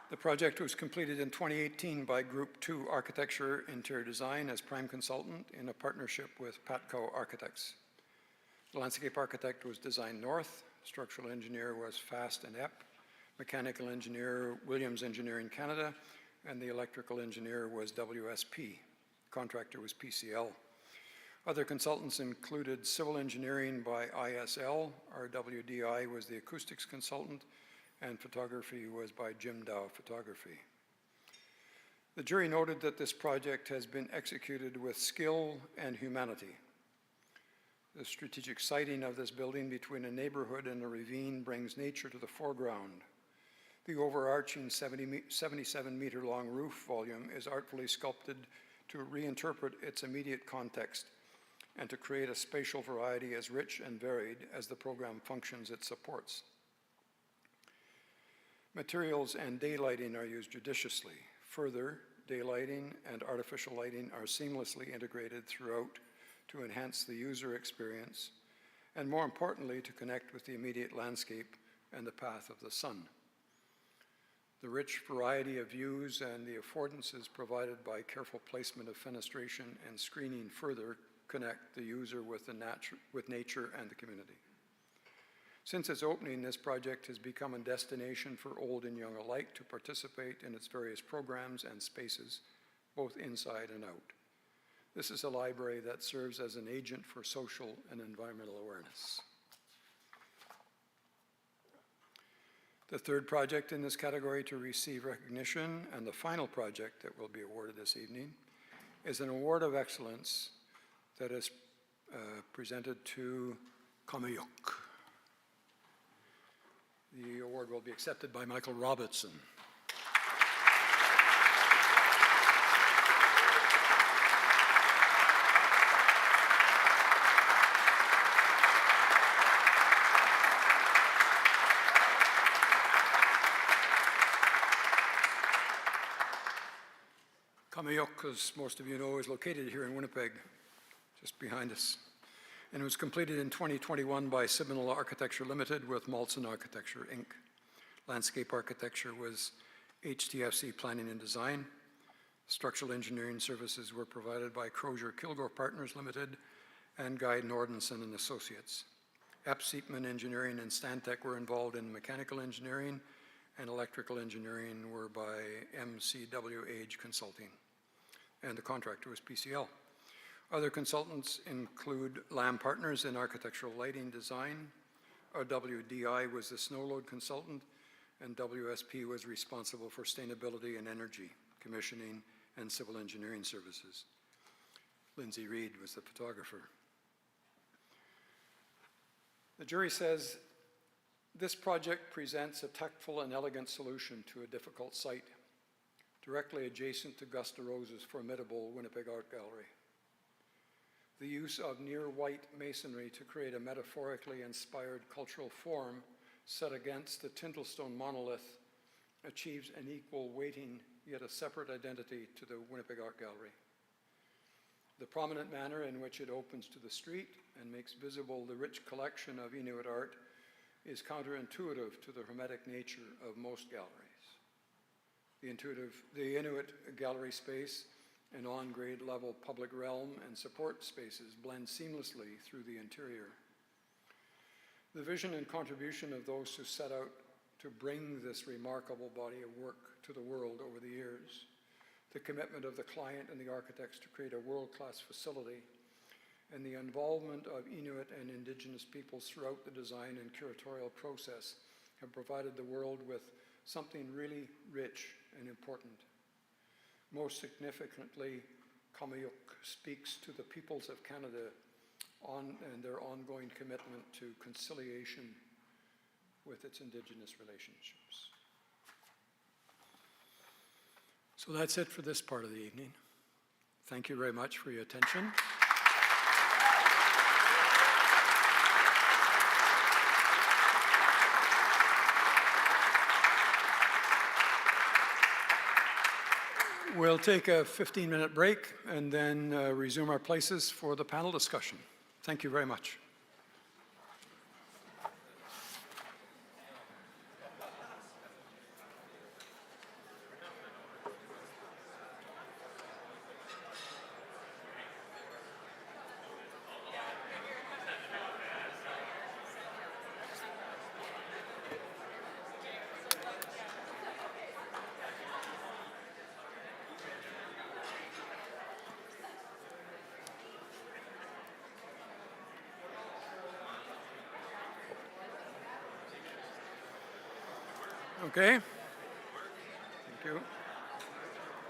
The project was completed in 2018 by Group 2 Architecture Interior Design as prime consultant in a partnership with Patco Architects. The landscape architect was Design North, structural engineer was Fast and Epp, mechanical engineer Williams Engineering Canada, and the electrical engineer was WSP. Contractor was PCL. Other consultants included civil engineering by ISL, RWDI was the acoustics consultant, and photography was by Jim Dow Photography. The jury noted that this project has been executed with skill and humanity. The strategic siting of this building between a neighborhood and a ravine brings nature to the foreground. The overarching 77-meter long roof volume is artfully sculpted to reinterpret its immediate context and to create a spatial variety as rich and varied as the program functions it supports. Materials and daylighting are used judiciously. Further, daylighting and artificial lighting are seamlessly integrated throughout to enhance the user experience, and more importantly, to connect with the immediate landscape and the path of the sun. The rich variety of views and the affordances provided by careful placement of fenestration and screening further connect the user with nature and the community. Since its opening, this project has become a destination for old and young alike to participate in its various programs and spaces, both inside and out. This is a library that serves as an agent for social and environmental awareness. The third project in this category to receive recognition, and the final project that will be awarded this evening, is an award of excellence that is presented to Kamayuk. The award will be accepted by Michael Robertson. Kamayuk, as most of you know, is located here in Winnipeg, just behind us. And it was completed in 2021 by Seminole Architecture Limited with Malson Architecture, Inc. Landscape architecture was HTFC Planning and Design. Structural engineering services were provided by Crozier Kilgore Partners Limited and Guy Nordenson and Associates. Epp Seepman Engineering and Stantec were involved in mechanical engineering, and electrical engineering were by MCW Age Consulting. And the contractor was PCL. Other consultants include Lamb Partners in architectural lighting design. RWDI was the snow load consultant, and WSP was responsible for sustainability and energy, commissioning, and civil engineering services. Lindsay Reed was the photographer. The jury says, this project presents a tactful and elegant solution to a difficult site, directly adjacent to Gus DeRose's formidable Winnipeg Art Gallery. The use of near-white masonry to create a metaphorically inspired cultural form set against the Tintelstone monolith achieves an equal weighting, yet a separate identity to the Winnipeg Art Gallery. The prominent manner in which it opens to the street and makes visible the rich collection of Inuit art is counterintuitive to the hermetic nature of most galleries. The Inuit gallery space and on-grade level public realm and support spaces blend seamlessly through the interior. The vision and contribution of those who set out to bring this remarkable body of work to the world over the years, the commitment of the client and the architects to create a world-class facility, and the involvement of Inuit and Indigenous peoples throughout the design and curatorial process have provided the world with something really rich and important. Most significantly, Kamayuk speaks to the peoples of Canada and their ongoing commitment to conciliation with its Indigenous relationships. So that's it for this part of the evening. Thank you very much for your attention. We'll take a 15-minute break and then resume our places for the panel discussion. Thank you very much. Okay. Thank you.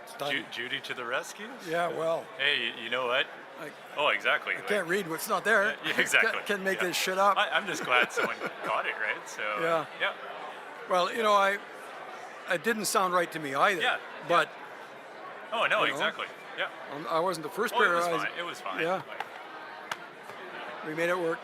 It's done. Judy to the rescue? Yeah, well, Hey, you know what? I Oh, exactly. I can't read what's not there. Yeah, exactly. Can't make Yeah. this shit up. I'm just glad someone caught it, right? So, Yeah. yeah. Well, you know, it didn't sound right to me either. Yeah, But Oh, no, You know? exactly. Yeah. I wasn't the first Oh, it pair of was eyes. fine. It was fine. Yeah. Like, We made it work.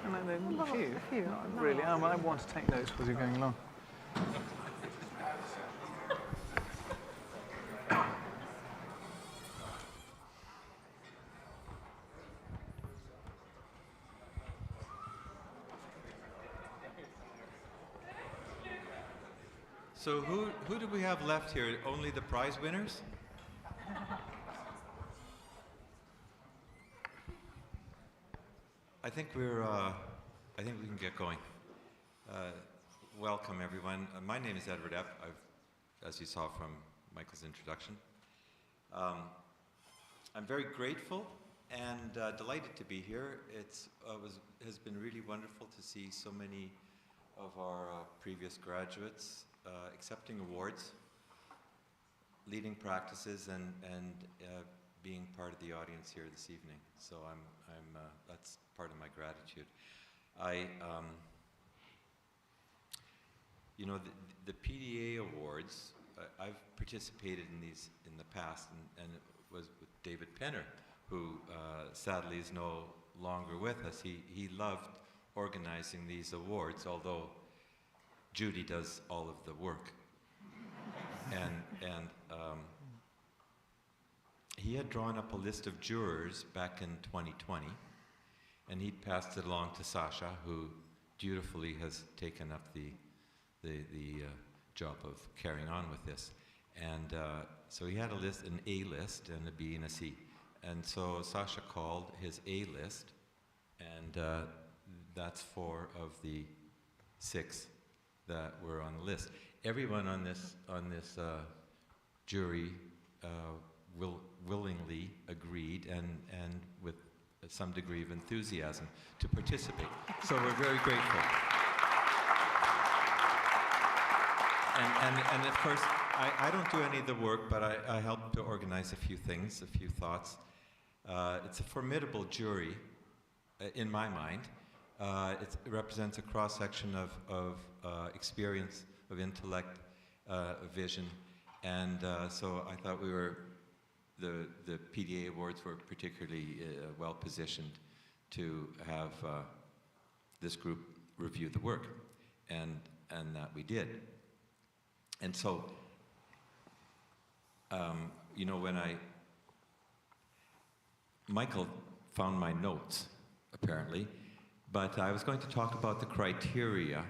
A few, not really. I want to take notes as you're going along. So who do we have left here? Only the prize winners? I think we can get going. Welcome everyone. My name is Eduard Epp. As you saw from Michael's introduction. I'm very grateful and delighted to be here. It has been really wonderful to see so many of our previous graduates accepting awards, leading practices, and being part of the audience here this evening. So that's part of my gratitude. You know, the PDA Awards, I've participated in these in the past, and it was with David Penner, who sadly is no longer with us. He loved organizing these awards, although Judy does all of the work. And he had drawn up a list of jurors back in 2020, and he'd passed it along to Sasha, who dutifully has taken up the job of carrying on with this. And so he had a list, an A list, and a B and a C. And so Sasha called his A list, and that's 4 of the 6 that were on the list. Everyone on this jury willingly agreed and with some degree of enthusiasm to participate. So we're very grateful. And of course, I don't do any of the work, but I help to organize a few things, a few thoughts. It's a formidable jury, in my mind. It represents a cross-section of experience, of intellect, vision, and so I thought the PDA Awards were particularly well positioned to have this group review the work, and that we did. And so, you know, Michael found my notes, apparently, but I was going to talk about the criteria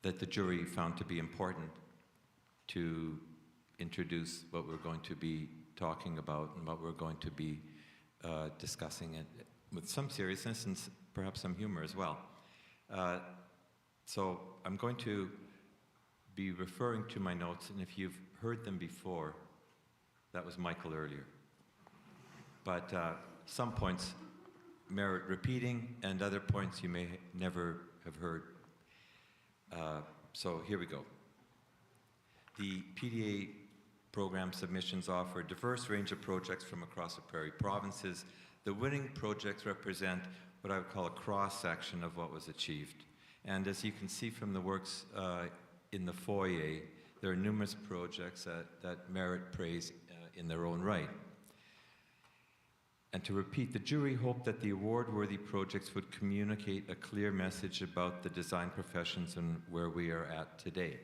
that the jury found to be important to introduce what we're going to be talking about and what we're going to be discussing it with some seriousness and perhaps some humor as well. So I'm going to be referring to my notes, and if you've heard them before, that was Michael earlier. But some points merit repeating, and other points you may never have heard. So here we go. The PDA program submissions offer a diverse range of projects from across the Prairie Provinces. The winning projects represent what I would call a cross-section of what was achieved. And as you can see from the works in the foyer, there are numerous projects that merit praise in their own right. And to repeat, the jury hoped that the award-worthy projects would communicate a clear message about the design professions and where we are at today.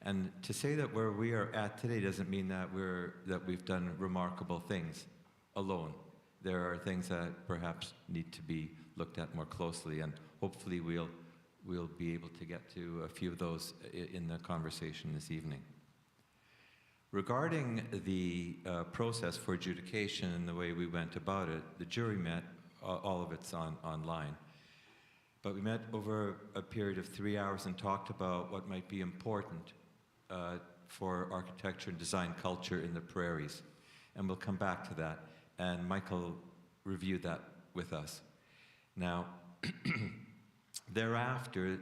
And to say that where we are at today doesn't mean that we've done remarkable things alone. There are things that perhaps need to be looked at more closely, and hopefully we'll be able to get to a few of those in the conversation this evening. Regarding the process for adjudication and the way we went about it, the jury met, all of it's online, but we met over a period of 3 hours and talked about what might be important for architecture and design culture in the prairies. And we'll come back to that, and Michael reviewed that with us. Now, thereafter,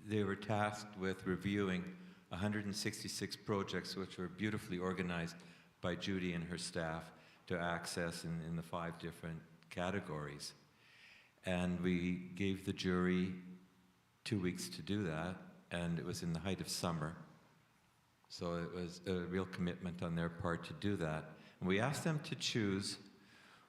they were tasked with reviewing 166 projects, which were beautifully organized by Judy and her staff to access in the 5 different categories. And we gave the jury 2 weeks to do that, and it was in the height of summer. So it was a real commitment on their part to do that. And we asked them to choose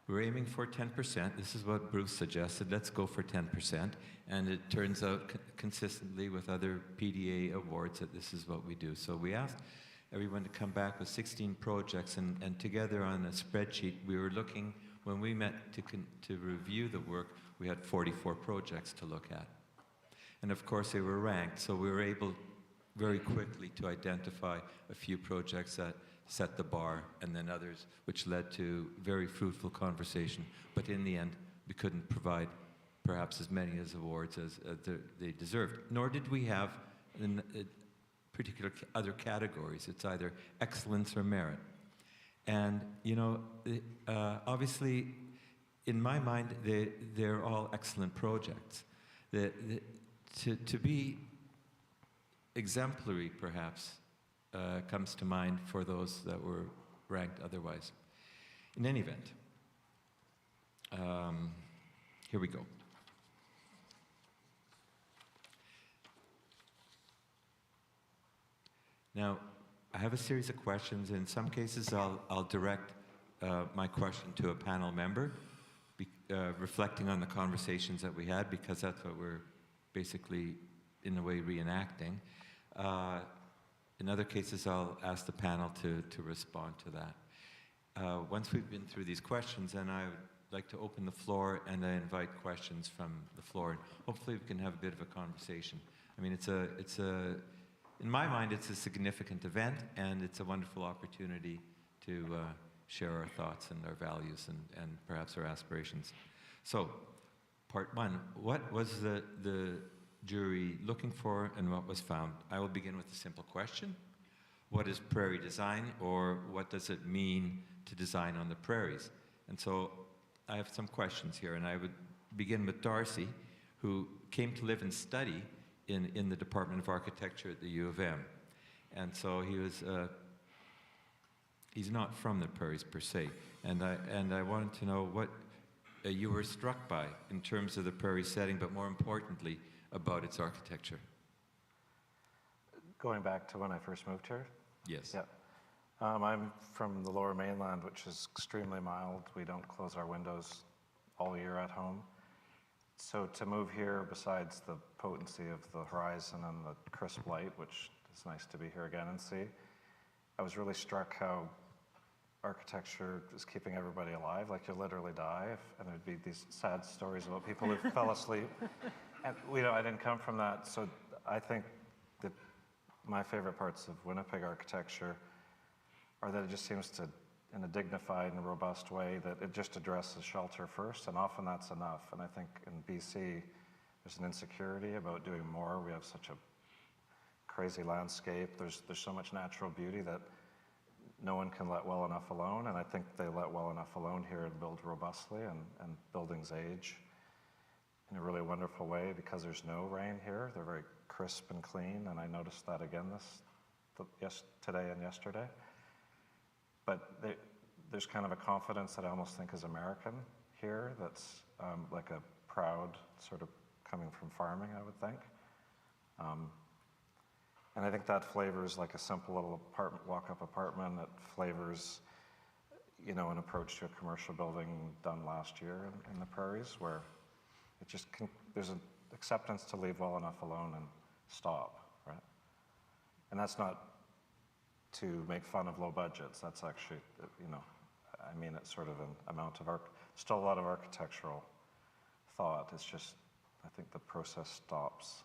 We're aiming for 10%. This is what Bruce suggested. Let's go for 10%. And it turns out consistently with other PDA awards that this is what we do. So we asked everyone to come back with 16 projects, and together on a spreadsheet, we were looking, when we met to review the work, we had 44 projects to look at. And of course, they were ranked, so we were able very quickly to identify a few projects that set the bar, and then others, which led to very fruitful conversation. But in the end, we couldn't provide perhaps as many as awards as they deserved, nor did we have in particular other categories. It's either excellence or merit. And, you know, obviously, in my mind, they're all excellent projects. To be exemplary, perhaps, comes to mind for those that were ranked otherwise. In any event, here we go. Now, I have a series of questions. In some cases, I'll direct my question to a panel member, reflecting on the conversations that we had, because that's what we're basically, in a way, reenacting. In other cases, I'll ask the panel to respond to that. Once we've been through these questions, then I would like to open the floor, and I invite questions from the floor. And hopefully we can have a bit of a conversation. I mean, in my mind, it's a significant event, and it's a wonderful opportunity to share our thoughts and our values and perhaps our aspirations. So, part one, what was the jury looking for and what was found? I will begin with a simple question. What is prairie design, or what does it mean to design on the prairies? And so I have some questions here, and I would begin with Darcy, who came to live and study in the Department of Architecture at the U of M. And so he's not from the prairies per se. And I wanted to know what you were struck by in terms of the prairie setting, but more importantly, about its architecture. Going back to when I first moved here? Yes. Yeah. I'm from the Lower Mainland, which is extremely mild. We don't close our windows all year at home. So to move here, besides the potency of the horizon and the crisp light, which is nice to be here again and see, I was really struck how architecture is keeping everybody alive. Like, you literally die, and there'd be these sad stories about people who fell asleep. And I didn't come from that, so I think that my favorite parts of Winnipeg architecture are that it just seems to, in a dignified and robust way, that it just addresses shelter first, and often that's enough. And I think in BC, there's an insecurity about doing more. We have such a crazy landscape. There's so much natural beauty that no one can let well enough alone, and I think they let well enough alone here and build robustly, and buildings age in a really wonderful way because there's no rain here. They're very crisp and clean, and I noticed that again today and yesterday. But there's kind of a confidence that I almost think is American here, that's like a proud sort of coming from farming, I would think. And I think that flavors like a simple little walk-up apartment. It flavors, an approach to a commercial building done last year in the prairies, where it just there's an acceptance to leave well enough alone and stop, right? And that's not to make fun of low budgets. That's actually, I mean, it's sort of an amount of still a lot of architectural thought. It's just, I think the process stops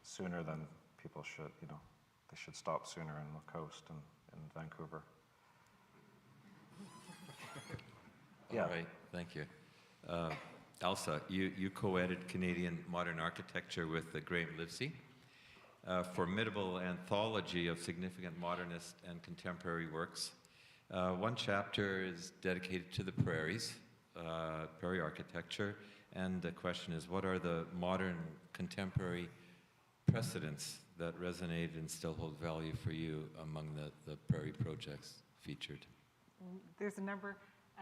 sooner than people should, they should stop sooner in the coast and in Vancouver. Yeah. All right, thank you. Elsa, you co-edited Canadian Modern Architecture with Graham Livesey, a formidable anthology of significant modernist and contemporary works. One chapter is dedicated to the prairies, prairie architecture, and the question is, what are the modern contemporary precedents that resonate and still hold value for you among the prairie projects featured? There's a number,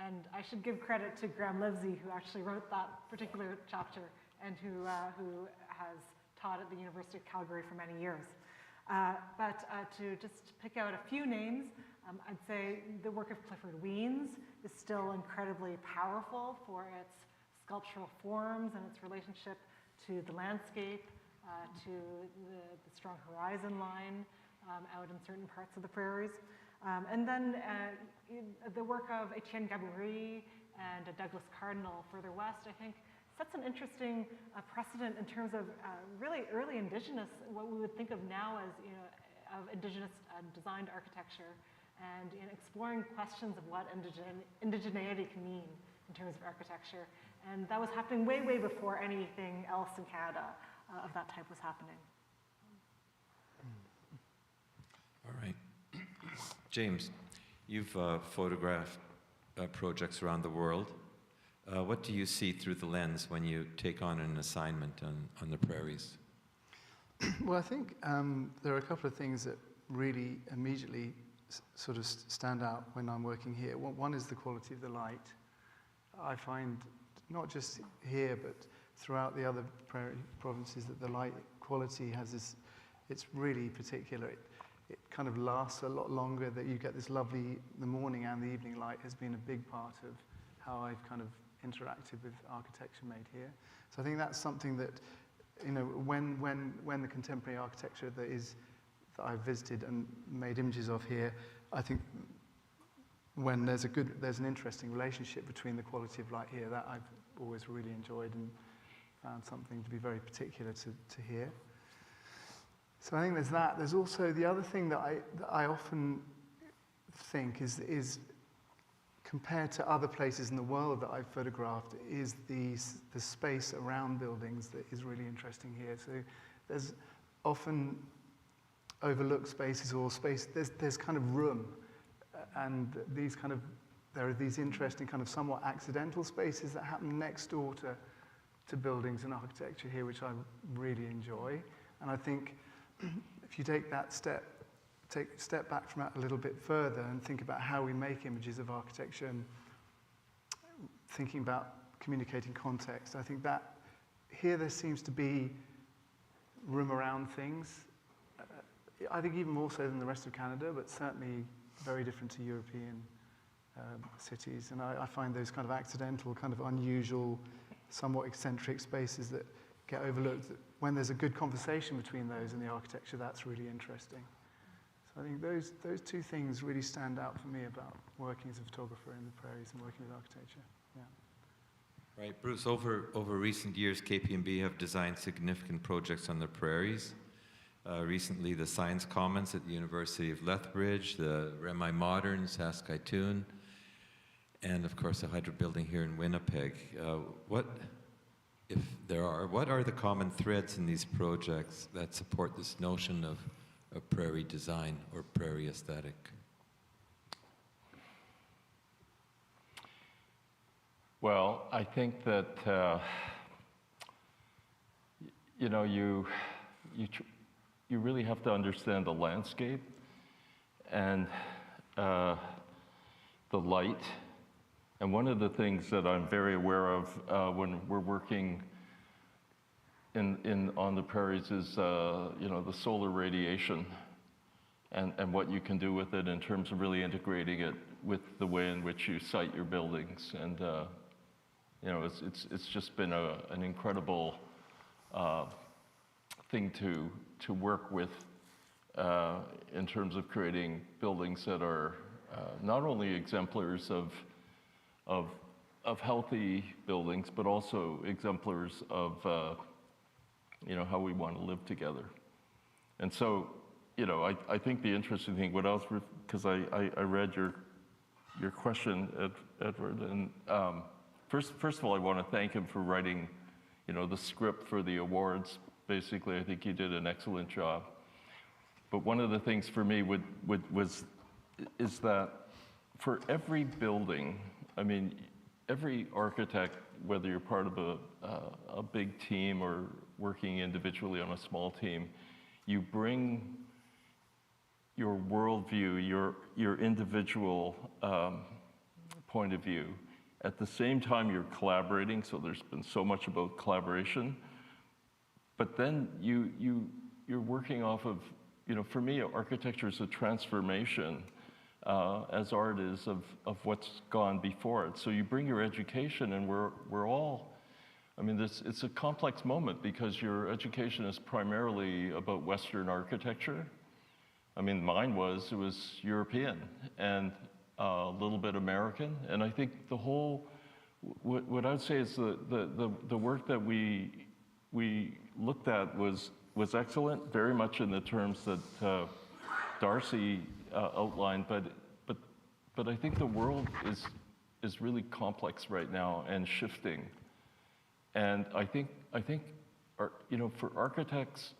and I should give credit to Graham Livesey, who actually wrote that particular chapter and who has taught at the University of Calgary for many years. But to just pick out a few names, I'd say the work of Clifford Weems is still incredibly powerful for its sculptural forms and its relationship to the landscape, to the strong horizon line out in certain parts of the prairies. And then the work of Etienne Gaboury and Douglas Cardinal further west, I think, sets an interesting precedent in terms of really early indigenous, what we would think of now as, of indigenous designed architecture, and in exploring questions of what indigeneity can mean in terms of architecture. And that was happening way, way before anything else in Canada of that type was happening. All right. James, you've photographed projects around the world. What do you see through the lens when you take on an assignment on the prairies? Well, I think there are a couple of things that really immediately sort of stand out when I'm working here. One is the quality of the light. I find not just here, but throughout the other prairie provinces, that the light quality has this, it's really particular. It kind of lasts a lot longer, that you get this lovely, the morning and the evening light has been a big part of how I've kind of interacted with architecture made here. So I think that's something that, when the contemporary architecture that I've visited and made images of here, I think when there's an interesting relationship between the quality of light here, that I've always really enjoyed and found something to be very particular to here. So I think there's that. There's also the other thing that I often think is compared to other places in the world that I've photographed, is the space around buildings that is really interesting here. So there's often overlooked spaces or space, there's kind of room, and there are these interesting kind of somewhat accidental spaces that happen next door to buildings and architecture here, which I really enjoy. And I think if you take a step back from that a little bit further and think about how we make images of architecture and thinking about communicating context, I think that here there seems to be room around things. I think even more so than the rest of Canada, but certainly very different to European cities. And I find those kind of accidental, kind of unusual, somewhat eccentric spaces that get overlooked, when there's a good conversation between those and the architecture, that's really interesting. So I think those two things really stand out for me about working as a photographer in the prairies and working with architecture. Yeah. Right, Bruce, over recent years, KPMB have designed significant projects on the prairies. Recently, the Science Commons at the University of Lethbridge, the Remi Modern, Saskatoon, and of course the Hydro Building here in Winnipeg. What are the common threads in these projects that support this notion of prairie design or prairie aesthetic? Well, I think that you really have to understand the landscape and the light. And one of the things that I'm very aware of when we're working on the prairies is the solar radiation and what you can do with it in terms of really integrating it with the way in which you site your buildings. And it's just been an incredible thing to work with in terms of creating buildings that are not only exemplars of healthy buildings, but also exemplars of how we want to live together. And so, I think the interesting thing, what else, because I read your question, Edward, and first of all, I want to thank him for writing, the script for the awards. Basically, I think he did an excellent job. But one of the things for me is that for every building, I mean, every architect, whether you're part of a big team or working individually on a small team, you bring your worldview, your individual point of view. At the same time, you're collaborating, so there's been so much about collaboration. But then you're working off of, for me, architecture is a transformation as art is of what's gone before it. So you bring your education, and we're all, I mean, it's a complex moment because your education is primarily about Western architecture. I mean, mine was, it was European and a little bit American. And I think the whole, what I would say is the work that we looked at was excellent, very much in the terms that Darcy outlined, but I think the world is really complex right now and shifting. And I think, you know, for architects,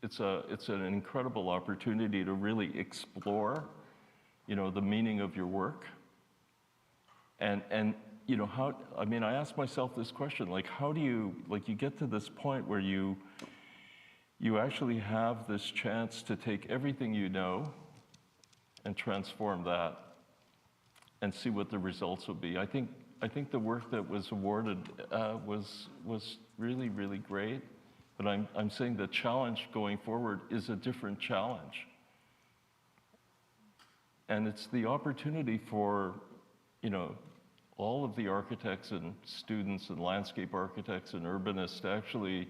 it's an incredible opportunity to really explore, you know, the meaning of your work. And you know, how, I mean, I ask myself this question, like, how do you, like, you get to this point where you actually have this chance to take everything you know and transform that and see what the results will be. I think the work that was awarded was really, really great, but I'm saying the challenge going forward is a different challenge. And it's the opportunity for, you know, all of the architects and students and landscape architects and urbanists to actually,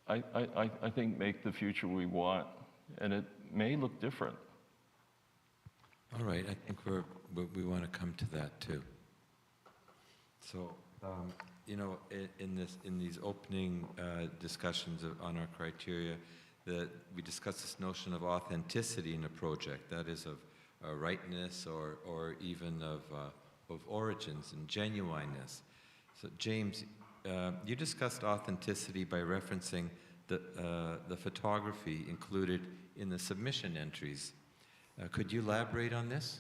I think, make the future we want. And it may look different. All right, I think we want to come to that too. So, you know, in these opening discussions on our criteria, that we discussed this notion of authenticity in a project, that is of rightness or even of origins and genuineness. So, James, you discussed authenticity by referencing the photography included in the submission entries. Could you elaborate on this?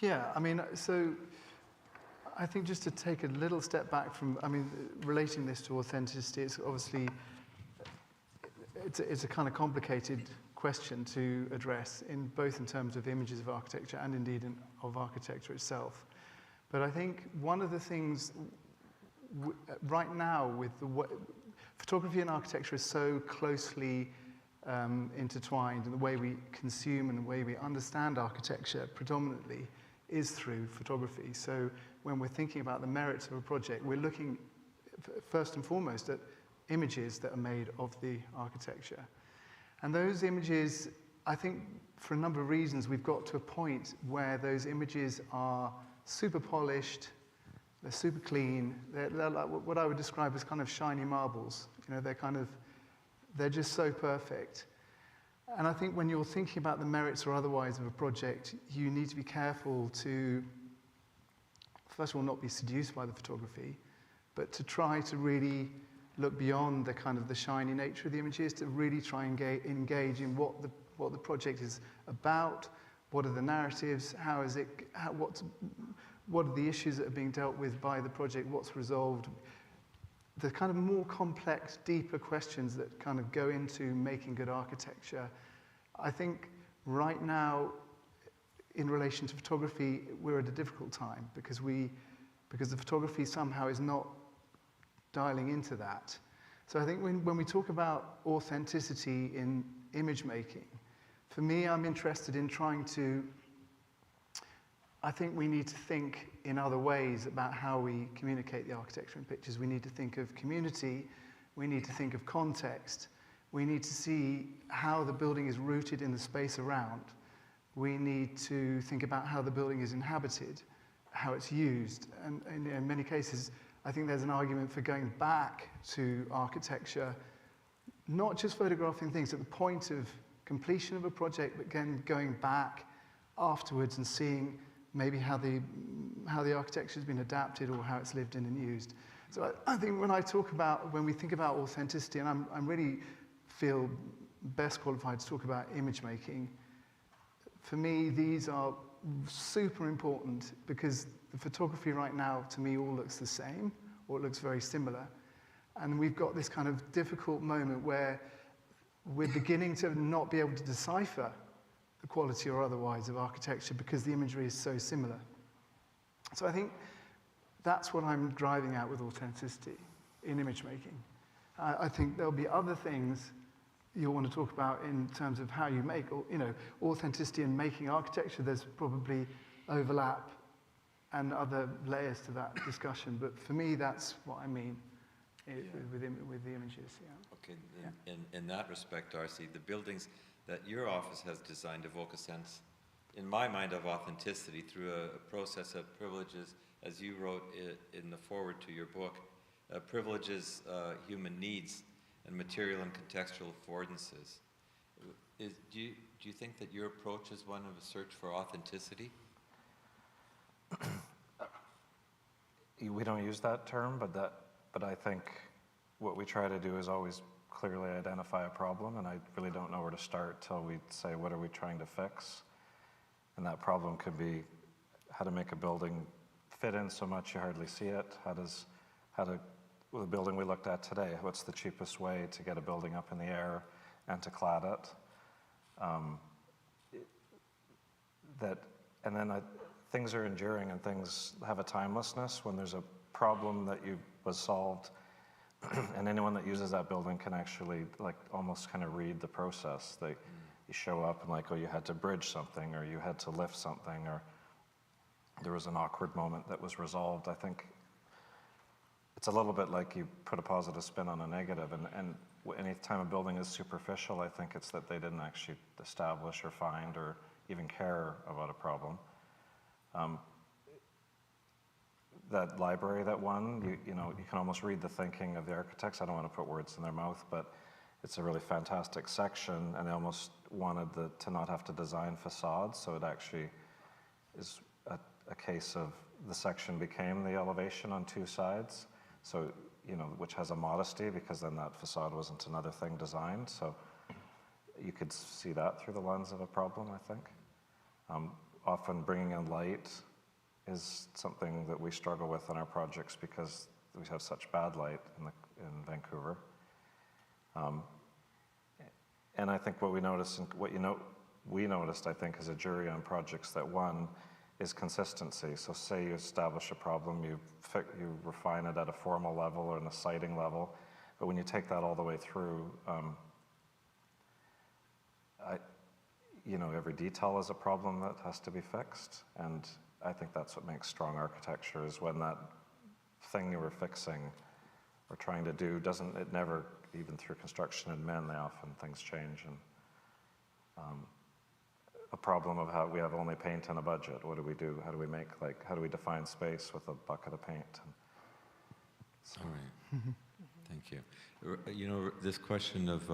Yeah, I mean, so I think just to take a little step back from, I mean, relating this to authenticity, it's obviously, it's a kind of complicated question to address, both in terms of images of architecture and indeed of architecture itself. But I think one of the things right now with photography and architecture is so closely intertwined, and the way we consume and the way we understand architecture predominantly is through photography. So when we're thinking about the merits of a project, we're looking first and foremost at images that are made of the architecture. And those images, I think for a number of reasons, we've got to a point where those images are super polished, they're super clean, they're like what I would describe as kind of shiny marbles. You know, they're just so perfect. And I think when you're thinking about the merits or otherwise of a project, you need to be careful to, first of all, not be seduced by the photography, but to try to really look beyond the kind of the shiny nature of the images, to really try and engage in what the project is about, what are the narratives, what are the issues that are being dealt with by the project, what's resolved, the kind of more complex, deeper questions that kind of go into making good architecture. I think right now, in relation to photography, we're at a difficult time because the photography somehow is not dialing into that. So I think when we talk about authenticity in image making, for me, I'm interested in trying to, I think we need to think in other ways about how we communicate the architecture in pictures. We need to think of community, we need to think of context, we need to see how the building is rooted in the space around. We need to think about how the building is inhabited, how it's used. And in many cases, I think there's an argument for going back to architecture, not just photographing things at the point of completion of a project, but again, going back afterwards and seeing maybe how the architecture has been adapted or how it's lived in and used. So I think when we think about authenticity, and I'm really feel best qualified to talk about image making, for me, these are super important because the photography right now, to me, all looks the same, or it looks very similar. And we've got this kind of difficult moment where we're beginning to not be able to decipher the quality or otherwise of architecture because the imagery is so similar. So I think that's what I'm driving at with authenticity in image making. I think there'll be other things you want to talk about in terms of how you make, or, you know, authenticity and making architecture, there's probably overlap and other layers to that discussion. But for me, that's what I mean with the images. Yeah. Okay, in that respect, Darcy, the buildings that your office has designed evoke a sense, in my mind, of authenticity through a process of privileges, as you wrote in the foreword to your book, privileges human needs and material and contextual affordances. Do you think that your approach is one of a search for authenticity? We don't use that term, but I think what we try to do is always clearly identify a problem, and I really don't know where to start till we say, what are we trying to fix? And that problem could be how to make a building fit in so much you hardly see it. With the building we looked at today, what's the cheapest way to get a building up in the air and to clad it? Things are enduring and things have a timelessness. When there's a problem that was solved, and anyone that uses that building can actually like almost kind of read the process. You show up and like, oh, you had to bridge something, or you had to lift something, or there was an awkward moment that was resolved. I think it's a little bit like you put a positive spin on a negative, and any time a building is superficial, I think it's that they didn't actually establish or find or even care about a problem. That library that won, you can almost read the thinking of the architects. I don't want to put words in their mouth, but it's a really fantastic section, and they almost wanted to not have to design facades, so it actually is a case of the section became the elevation on two sides, so, which has a modesty, because then that facade wasn't another thing designed, so you could see that through the lens of a problem, I think. Often bringing in light is something that we struggle with in our projects because we have such bad light in Vancouver. And I think what we noticed, we noticed, I think, as a jury on projects that won, is consistency. So say you establish a problem, you refine it at a formal level or in a siting level, but when you take that all the way through, every detail is a problem that has to be fixed, and I think that's what makes strong architecture, is when that thing you were fixing or trying to do never, even through construction and men, things change. And a problem of how we have only paint and a budget. What do we do? How do we define space with a bucket of paint? All right. Thank you. This question of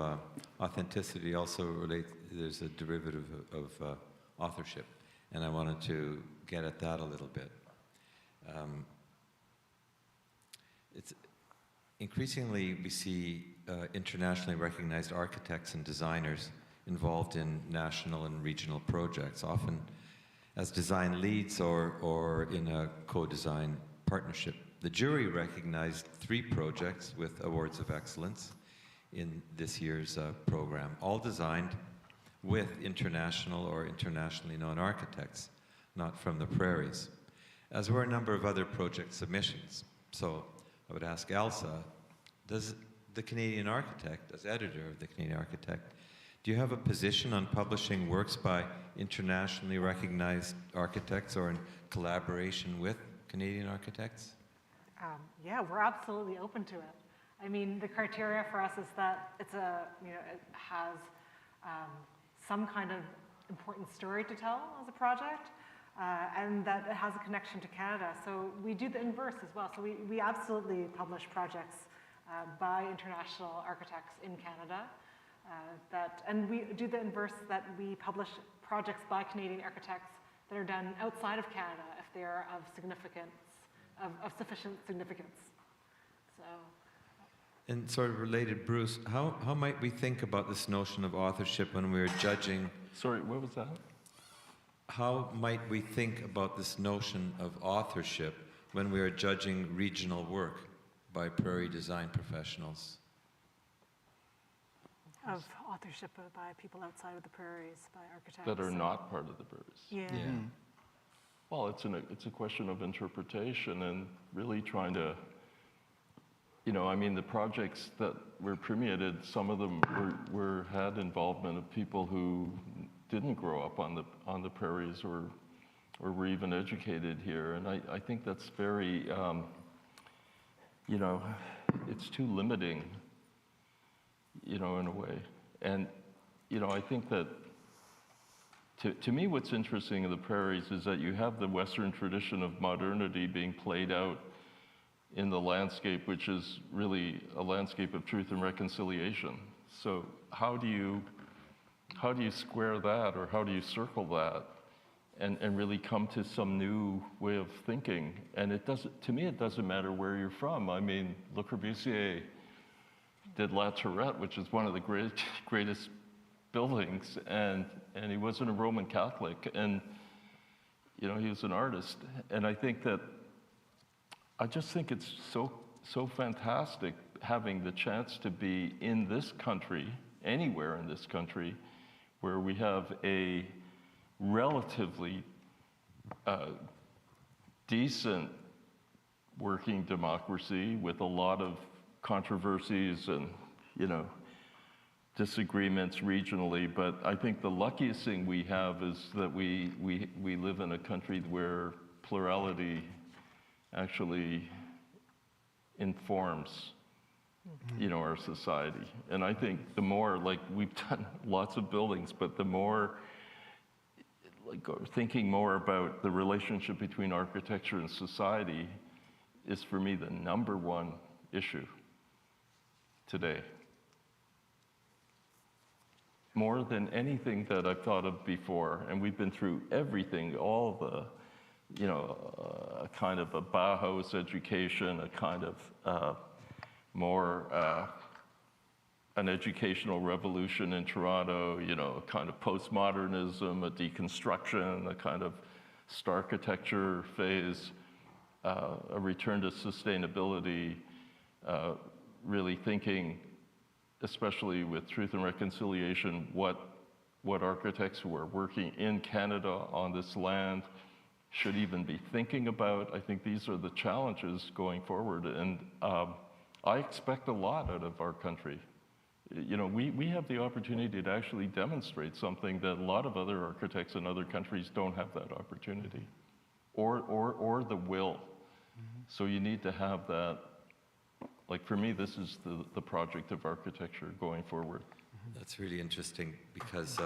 authenticity also relates, there's a derivative of authorship, and I wanted to get at that a little bit. It's increasingly we see internationally recognized architects and designers involved in national and regional projects, often as design leads or in a co-design partnership. The jury recognized 3 projects with awards of excellence in this year's program, all designed with international or internationally known architects, not from the prairies, as were a number of other project submissions. So I would ask Elsa, does the Canadian Architect, as editor of the Canadian Architect, do you have a position on publishing works by internationally recognized architects or in collaboration with Canadian architects? Yeah, we're absolutely open to it. I mean, the criteria for us is that it has some kind of important story to tell as a project, and that it has a connection to Canada. So we do the inverse as well. So we absolutely publish projects by international architects in Canada. And we do the inverse, that we publish projects by Canadian architects that are done outside of Canada if they are of significance, of sufficient significance. So. And sort of related, Bruce, how might we think about this notion of authorship when we're judging? Sorry, what was that? How might we think about this notion of authorship when we are judging regional work by Prairie Design professionals? Of authorship by people outside of the prairies, by architects. That are not part of the prairies. Yeah. Yeah. Well, it's a question of interpretation and really trying to, you know, I mean, the projects that were premiated, some of them had involvement of people who didn't grow up on the prairies or were even educated here. And I think that's very, you know, it's too limiting, you know, in a way. And, you know, I think that to me, what's interesting in the prairies is that you have the Western tradition of modernity being played out in the landscape, which is really a landscape of truth and reconciliation. So how do you square that, or how do you circle that and really come to some new way of thinking? And it doesn't, to me, it doesn't matter where you're from. I mean, Le Corbusier did La Tourette, which is one of the greatest buildings, and he wasn't a Roman Catholic, and you know, he was an artist. And I just think it's so fantastic having the chance to be in this country, anywhere in this country, where we have a relatively decent working democracy with a lot of controversies and, you know, disagreements regionally. But I think the luckiest thing we have is that we live in a country where plurality actually informs, you know, our society. And I think the more, like, we've done lots of buildings, but the more, like, thinking more about the relationship between architecture and society is, for me, the #1 issue today. More than anything that I've thought of before. And we've been through everything, all the, you know, a kind of a Bauhaus education, a kind of more an educational revolution in Toronto, you know, a kind of postmodernism, a deconstruction, a kind of starchitecture phase, a return to sustainability, really thinking, especially with truth and reconciliation, what architects who are working in Canada on this land should even be thinking about. I think these are the challenges going forward, and I expect a lot out of our country. You know, we have the opportunity to actually demonstrate something that a lot of other architects in other countries don't have that opportunity, or the will. Mm-hmm. So you need to have that. Like, for me, this is the project of architecture going forward. That's really interesting because,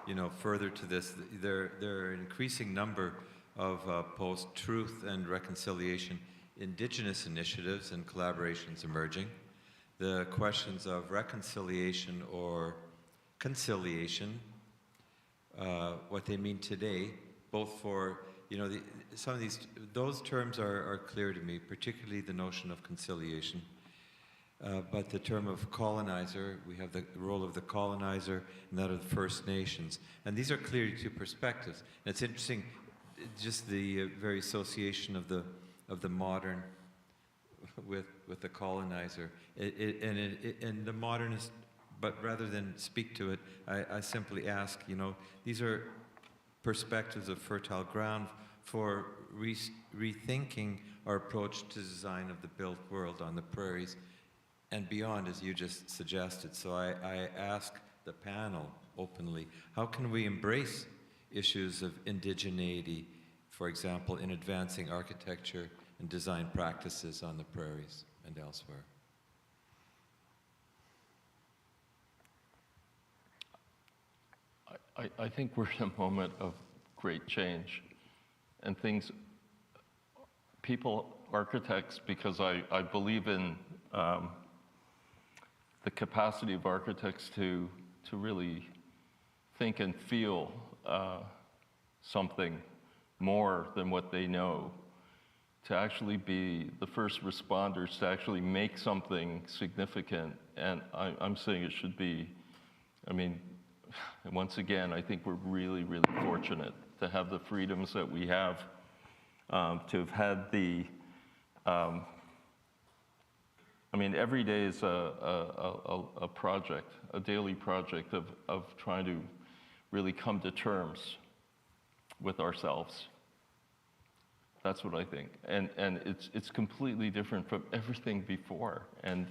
you know, further to this, there are an increasing number of post-truth and reconciliation Indigenous initiatives and collaborations emerging. The questions of reconciliation or conciliation, what they mean today, both for, you know, some of those terms are clear to me, particularly the notion of conciliation. But the term of colonizer, we have the role of the colonizer and that of the First Nations. And these are clearly two perspectives. And it's interesting, just the very association of the modern with the colonizer. And the modernist, but rather than speak to it, I simply ask, you know, these are perspectives of fertile ground for rethinking our approach to design of the built world on the prairies and beyond, as you just suggested. So I ask the panel openly, how can we embrace issues of indigeneity, for example, in advancing architecture and design practices on the prairies and elsewhere? I think we're in a moment of great change, and architects, because I believe in the capacity of architects to really think and feel something more than what they know, to actually be the first responders, to actually make something significant. And I'm saying it should be, I mean, once again, I think we're really, really fortunate to have the freedoms that we have, to have had the, I mean, every day is a project, a daily project of trying to really come to terms with ourselves. That's what I think. And it's completely different from everything before. And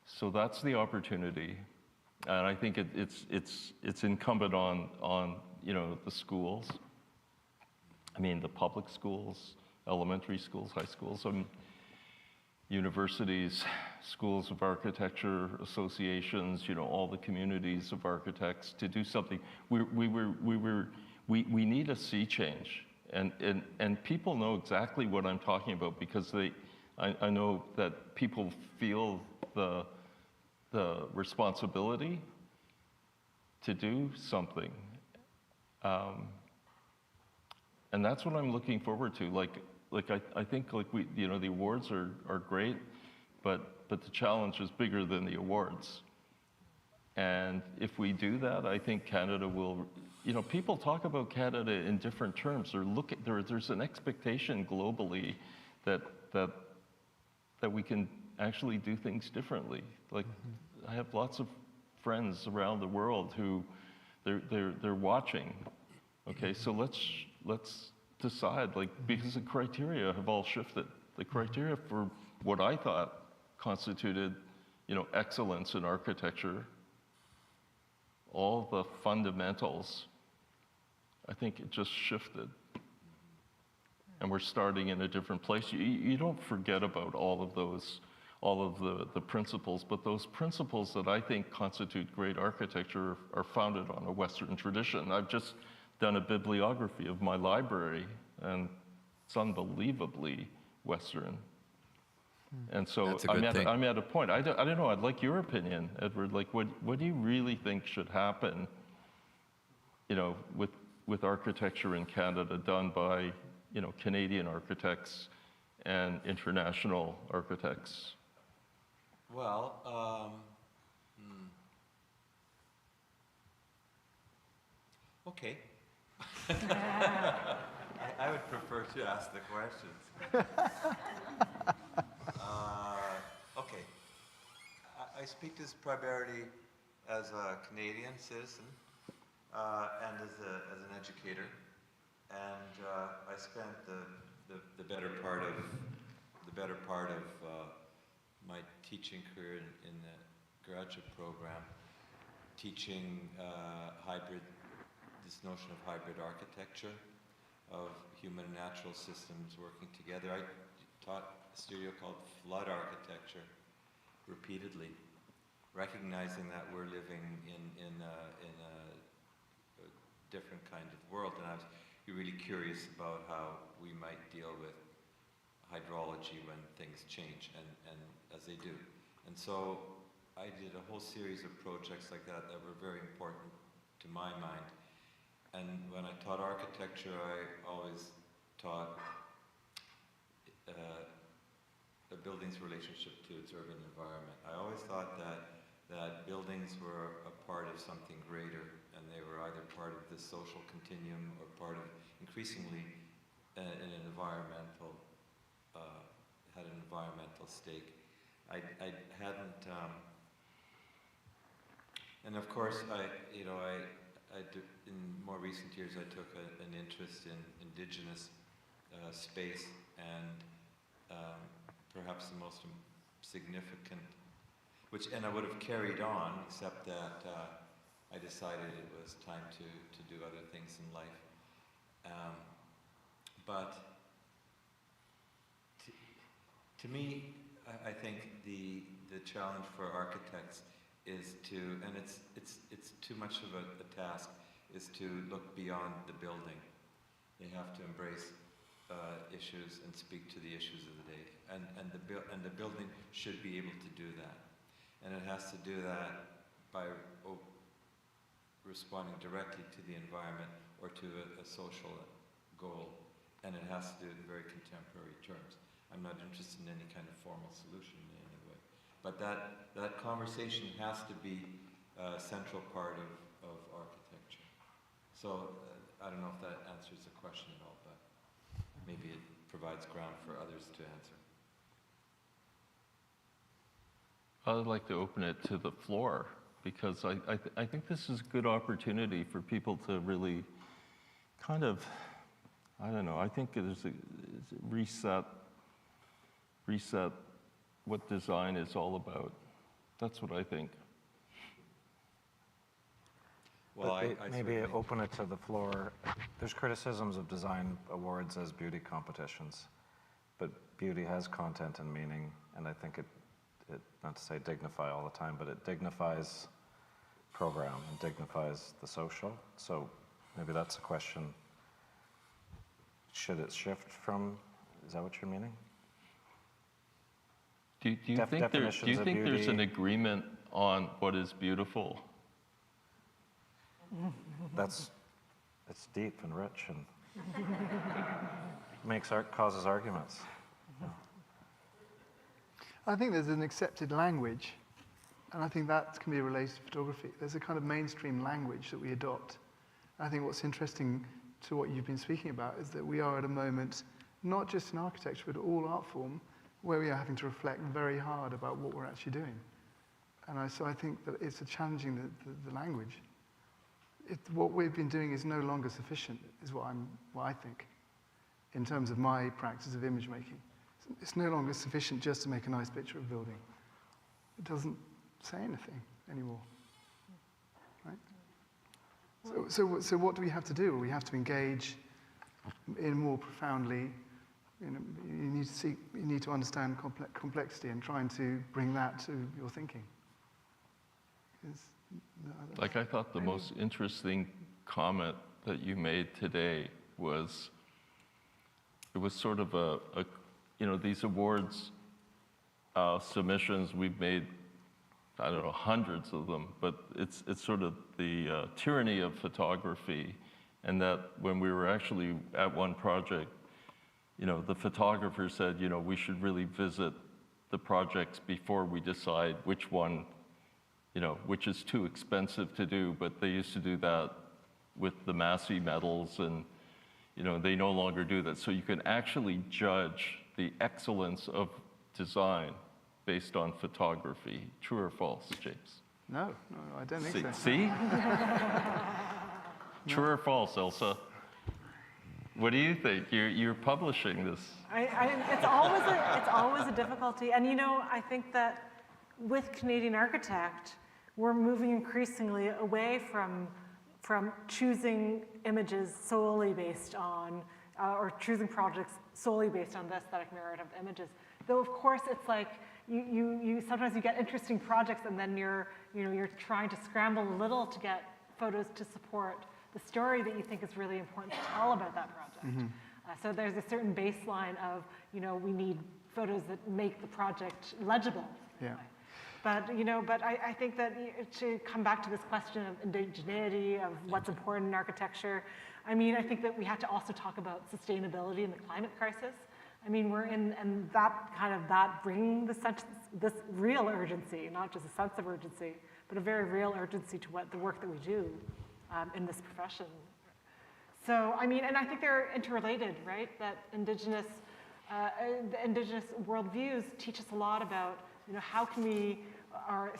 so that's the opportunity. And I think it's incumbent on the schools. I mean, the public schools, elementary schools, high schools, universities, schools of architecture, associations, all the communities of architects to do something. We need a sea change. And people know exactly what I'm talking about because I know that people feel the responsibility to do something. And that's what I'm looking forward to. I think the awards are great, but the challenge is bigger than the awards. And if we do that, I think Canada will, people talk about Canada in different terms. There's an expectation globally that we can actually do things differently. I have lots of friends around the world who they're watching. Okay, so let's decide, because the criteria have all shifted. The criteria for what I thought constituted, excellence in architecture, all the fundamentals, I think it just shifted. And we're starting in a different place. You don't forget about all of the principles, but those principles that I think constitute great architecture are founded on a Western tradition. I've just done a bibliography of my library, and it's unbelievably Western. And so I'm at a point. I don't know. I'd like your opinion, Edward. What do you really think should happen, with architecture in Canada done by, Canadian architects and international architects? Well, okay. I would prefer to ask the questions. Okay. I speak this primarily as a Canadian citizen and as an educator. And I spent the better part of my teaching career in the graduate program, teaching this notion of hybrid architecture, of human and natural systems working together. I taught a studio called flood architecture repeatedly, recognizing that we're living in a different kind of world, and I was really curious about how we might deal with hydrology when things change, and as they do. And so I did a whole series of projects like that were very important to my mind. And when I taught architecture, I always taught a building's relationship to its urban environment. I always thought that buildings were a part of something greater, and they were either part of the social continuum or part of, increasingly, had an environmental stake. I hadn't, and of course, in more recent years, I took an interest in indigenous space, and perhaps the most significant, and I would have carried on, except that I decided it was time to do other things in life. But to me, I think the challenge for architects is to, and it's too much of a task, is to look beyond the building. They have to embrace issues and speak to the issues of the day, and the building should be able to do that, and it has to do that by responding directly to the environment or to a social goal, and it has to do it in very contemporary terms. I'm not interested in any kind of formal solution in any way, but that conversation has to be a central part of architecture. So I don't know if that answers the question at all, but maybe it provides ground for others to answer. I'd like to open it to the floor, because I think this is a good opportunity for people to really kind of, I don't know, I think it is a reset what design is all about. That's what I think. Well, Maybe certainly- open it to the floor. There's criticisms of design awards as beauty competitions, but beauty has content and meaning, and I think it not to say dignify all the time, but it dignifies program and dignifies the social. So maybe that's a question. Should it shift from, is that what you're meaning? Do you think, definitions of there's an beauty. agreement on what is beautiful? It's deep and rich and causes arguments. I think there's an accepted language, and I think that can be related to photography. There's a kind of mainstream language that we adopt. I think what's interesting to what you've been speaking about is that we are at a moment, not just in architecture, but all art form, where we are having to reflect very hard about what we're actually doing. And so I think that it's challenging the language. What we've been doing is no longer sufficient, is what I think, in terms of my practice of image making. It's no longer sufficient just to make a nice picture of a building. It doesn't say anything anymore, right? So what do we have to do? We have to engage in more profoundly. You need to understand complexity and trying to bring that to your thinking. Like, I thought the most interesting comment that you made today was, it was sort of these awards submissions, we've made, I don't know, hundreds of them, but it's sort of the tyranny of photography, and that when we were actually at one project, the photographer said, we should really visit the projects before we decide which one, which is too expensive to do, but they used to do that with the Massey medals, and they no longer do that. So you can actually judge the excellence of design based on photography. True or false, James? No, I don't think so. See? True or false, Elsa? What do you think? You're publishing this. It's always a difficulty. And I think that with Canadian Architect, we're moving increasingly away from choosing images solely based on, or choosing projects solely based on the aesthetic merit of images. Though of course it's like, sometimes you get interesting projects and then you're trying to scramble a little to get photos to support the story that you think is really important to tell about that project. Mm-hmm. So there's a certain baseline of, we need photos that make the project legible. Yeah. But I think that to come back to this question of indigeneity, of what's important in architecture, I think that we have to also talk about sustainability in the climate crisis. We're in, and that bringing this real urgency, not just a sense of urgency, but a very real urgency to the work that we do in this profession. So, and I think they're interrelated, right? That the indigenous worldviews teach us a lot about, how can we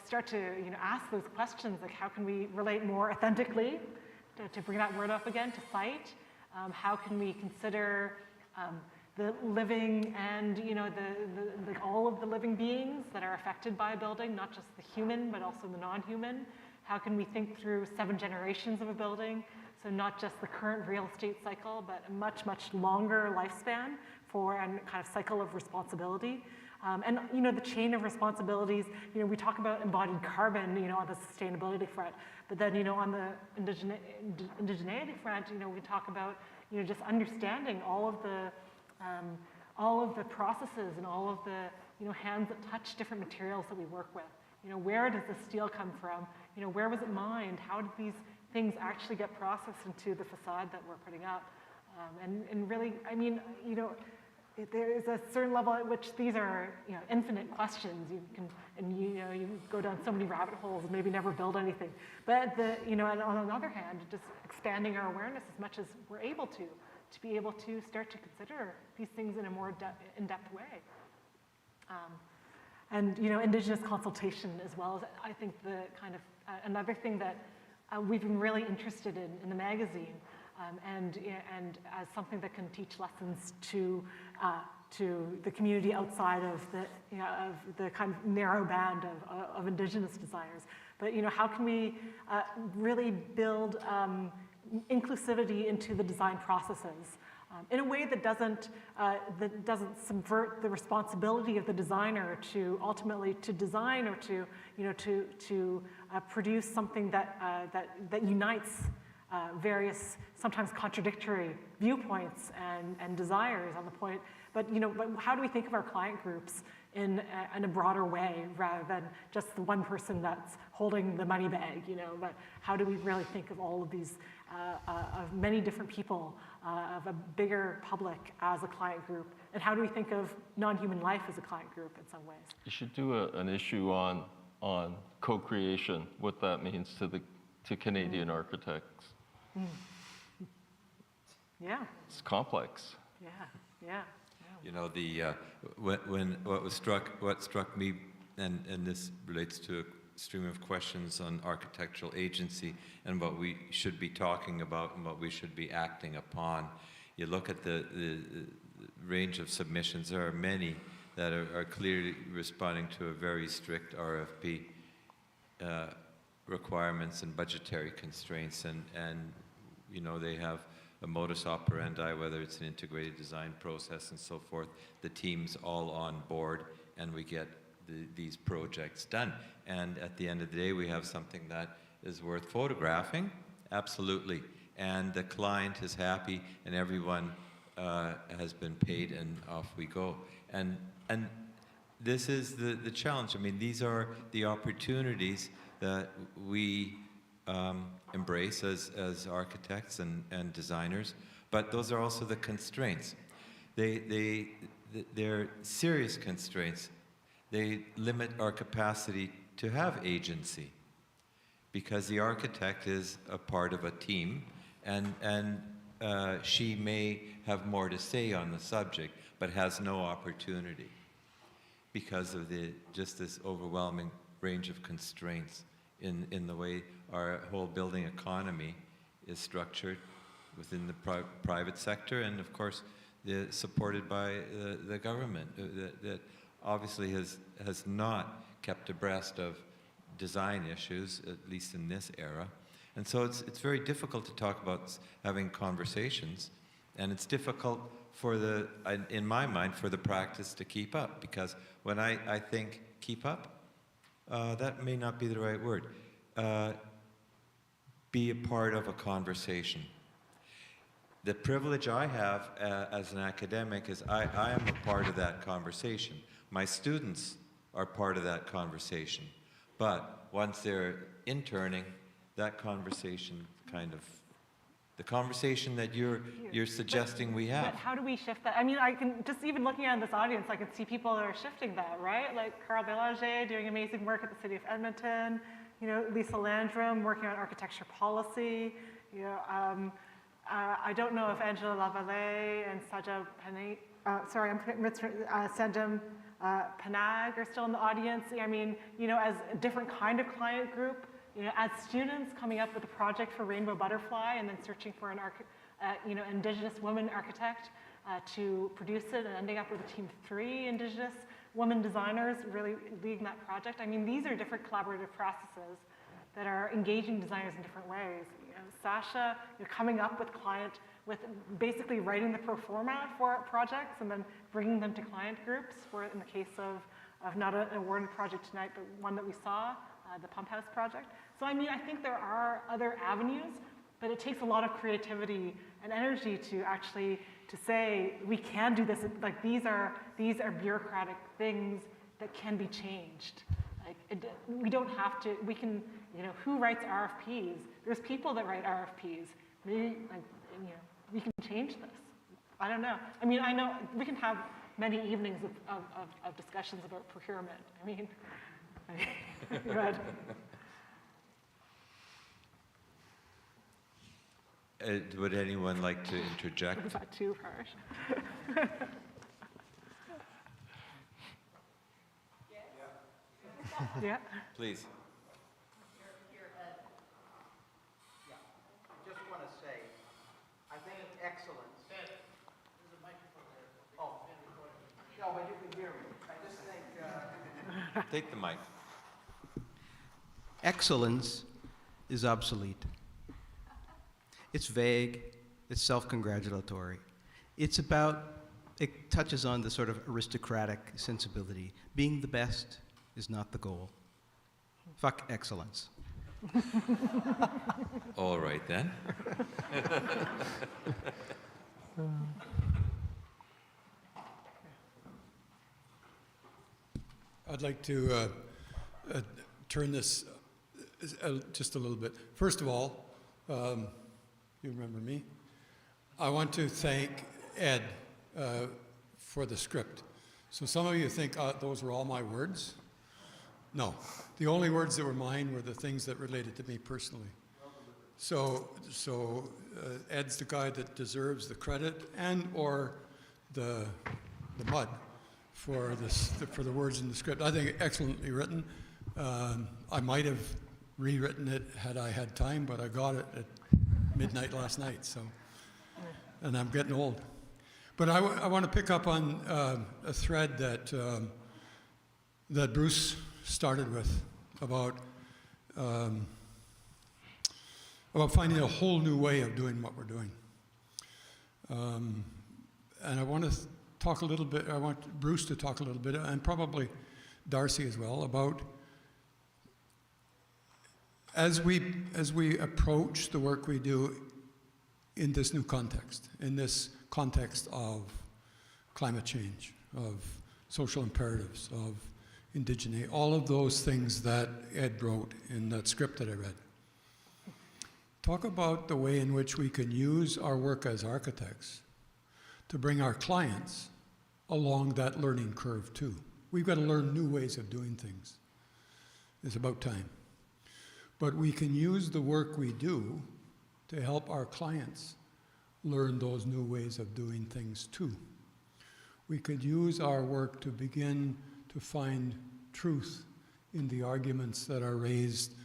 start to, ask those questions, like how can we relate more authentically, to bring that word up again, to site? How can we consider the living and, all of the living beings that are affected by a building, not just the human, but also the non-human? How can we think through 7 generations of a building? So not just the current real estate cycle, but a much, much longer lifespan for a kind of cycle of responsibility. And the chain of responsibilities, we talk about embodied carbon, on the sustainability front, but then, on the indigeneity front, we talk about, just understanding all of the processes and all of the, hands that touch different materials that we work with. Where does the steel come from? Where was it mined? How did these things actually get processed into the facade that we're putting up? And really, there is a certain level at which these are, infinite questions. You go down so many rabbit holes and maybe never build anything. But and on the other hand, just expanding our awareness as much as we're able to be able to start to consider these things in a more in-depth way. And Indigenous consultation as well as, I think, the kind of another thing that we've been really interested in the magazine. and as something that can teach lessons to the community outside of the kind of narrow band of Indigenous designers. But how can we really build inclusivity into the design processes in a way that doesn't subvert the responsibility of the designer to ultimately to design or to produce something that unites various sometimes contradictory viewpoints and desires on the point. But but how do we think of our client groups in a broader way rather than just the one person that's holding the money bag? But how do we really think of all of these of many different people, of a bigger public as a client group, and how do we think of non-human life as a client group in some ways? You should do an issue on co-creation, what that means to Canadian architects. Yeah. It's complex. Yeah. What struck me, and this relates to a stream of questions on architectural agency and what we should be talking about and what we should be acting upon. You look at the range of submissions, there are many that are clearly responding to a very strict RFP requirements and budgetary constraints, and they have a modus operandi, whether it's an integrated design process and so forth. The team's all on board, and we get these projects done. And at the end of the day, we have something that is worth photographing, absolutely. And the client is happy, and everyone has been paid, and off we go. And this is the challenge. I mean, these are the opportunities that we embrace as architects and designers, but those are also the constraints. They're serious constraints. They limit our capacity to have agency, because the architect is a part of a team, and she may have more to say on the subject, but has no opportunity because of just this overwhelming range of constraints in the way our whole building economy is structured within the private sector, and of course supported by the government that obviously has not kept abreast of design issues, at least in this era. And so it's very difficult to talk about having conversations, and it's difficult in my mind, for the practice to keep up, because when I think keep up, that may not be the right word. Be a part of a conversation. The privilege I have as an academic is I am a part of that conversation. My students are part of that conversation. But once they're interning, that conversation the conversation that you're suggesting we have. But how do we shift that? I mean, I can just even looking at this audience, I can see people that are shifting that, right? Like Carl Bélanger doing amazing work at the City of Edmonton. Lisa Landrum working on architecture policy. I don't know if Angela Lavallee and Sajam Panag are still in the audience. I mean, as a different kind of client group, as students coming up with a project for Rainbow Butterfly and then searching for an Indigenous woman architect to produce it, and ending up with a team of 3 Indigenous women designers really leading that project. I mean, these are different collaborative processes that are engaging designers in different ways. Sasha, coming up with basically writing the pro forma for projects and then bringing them to client groups, for in the case of not an awarded project tonight, but one that we saw, the Pump House project. So I mean, I think there are other avenues, but it takes a lot of creativity and energy to actually say we can do this. Like these are bureaucratic things that can be changed. Like we don't have to. We can. Who writes RFPs? There's people that write RFPs. Maybe we can change this. I don't know. I mean, I know we can have many evenings of discussions about procurement. I mean, good. Would anyone like to interject? Was that too harsh? Yeah. Please. Just want to say, but you can hear me. I just think Take the mic. excellence is obsolete. It's vague, it's self-congratulatory. It touches on the sort of aristocratic sensibility. Being the best is not the goal. Fuck excellence. All right then. I'd like to turn this just a little bit. First of all, you remember me? I want to thank Ed for the script. So some of you think those were all my words. No, the only words that were mine were the things that related to me personally. So Ed's the guy that deserves the credit and or the mud for the words in the script. I think excellently written. I might have rewritten it had I had time, but I got it at midnight last night. So, and I'm getting old. But I want to pick up on a thread that Bruce started with about finding a whole new way of doing what we're doing. And I want to talk a little bit, I want Bruce to talk a little bit, and probably Darcy as well, about as we approach the work we do in this new context, in this context of climate change, of social imperatives, of indigeneity, all of those things that Ed wrote in that script that I read. Talk about the way in which we can use our work as architects to bring our clients along that learning curve too. We've got to learn new ways of doing things. It's about time. But we can use the work we do to help our clients learn those new ways of doing things too. We could use our work to begin to find truth in the arguments that are raised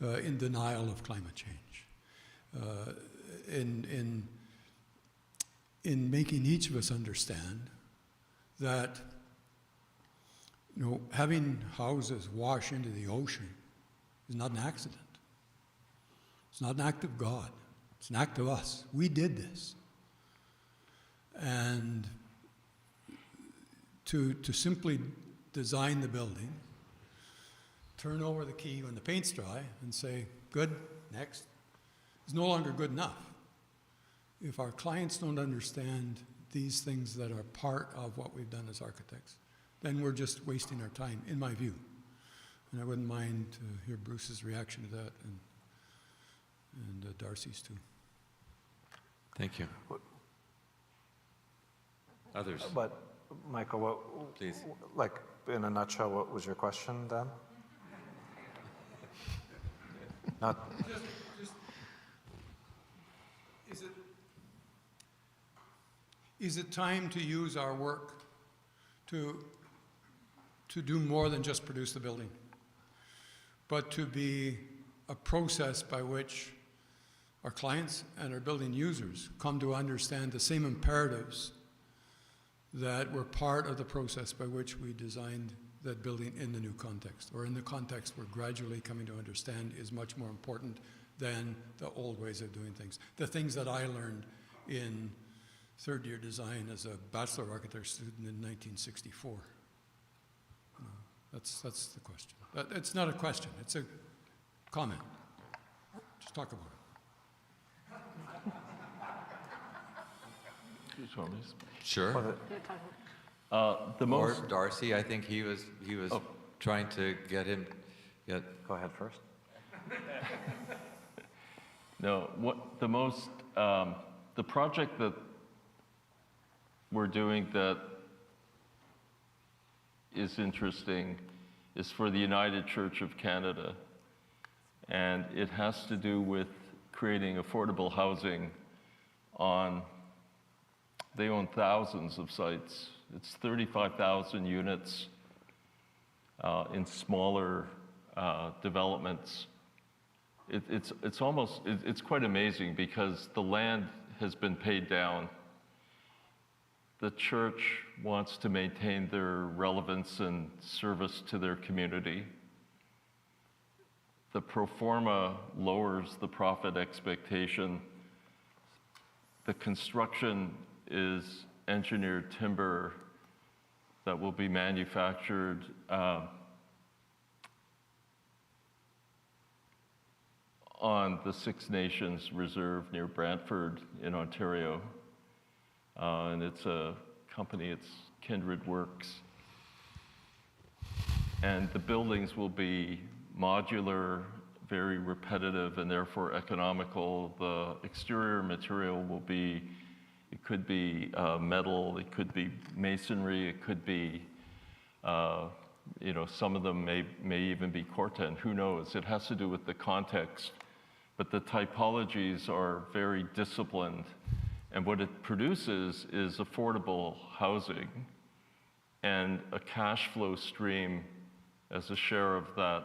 in denial of climate change. In making each of us understand that, you know, having houses wash into the ocean is not an accident. It's not an act of God. It's an act of us. We did this. And to simply design the building, turn over the key when the paint's dry and say, good, next, is no longer good enough. If our clients don't understand these things that are part of what we've done as architects, then we're just wasting our time, in my view. And I wouldn't mind to hear Bruce's reaction to that, and Darcy's too. Thank you. Others? But, Michael, what, Please. like, in a nutshell, what was your question then? Not. Is it time to use our work to do more than just produce the building, but to be a process by which our clients and our building users come to understand the same imperatives that were part of the process by which we designed that building in the new context, or in the context we're gradually coming to understand is much more important than the old ways of doing things. The things that I learned in third-year design as a Bachelor of Architecture student in 1964. That's the question. It's not a question, it's a comment. Just talk about it. Sure. The most, Or Darcy, I think he was trying to get. Go ahead first. no, what the most, the project that we're doing that is interesting is for the United Church of Canada. And it has to do with creating affordable housing on, they own thousands of sites. It's 35,000 units in smaller developments. It's quite amazing because the land has been paid down the church wants to maintain their relevance and service to their community. The pro forma lowers the profit expectation. The construction is engineered timber that will be manufactured on the Six Nations Reserve near Brantford in Ontario. And it's a company, it's Kindred Works. And the buildings will be modular, very repetitive, and therefore economical. The exterior material will be, it could be metal, it could be masonry, it could be, you know, some of them may even be corten, who knows? It has to do with the context. But the typologies are very disciplined. And what it produces is affordable housing and a cash flow stream as a share of that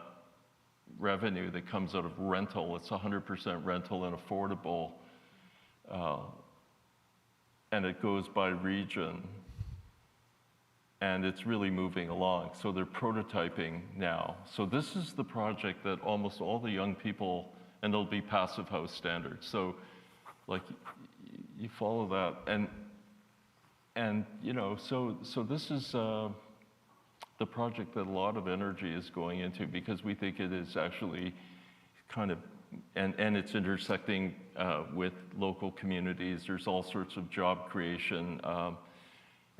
revenue that comes out of rental. It's 100% rental and affordable. And it goes by region. And it's really moving along. So they're prototyping now. So this is the project that almost all the young people, and it'll be passive house standards. So like you follow that. And you know, so this is the project that a lot of energy is going into, because we think it is actually kind of, and it's intersecting with local communities. There's all sorts of job creation,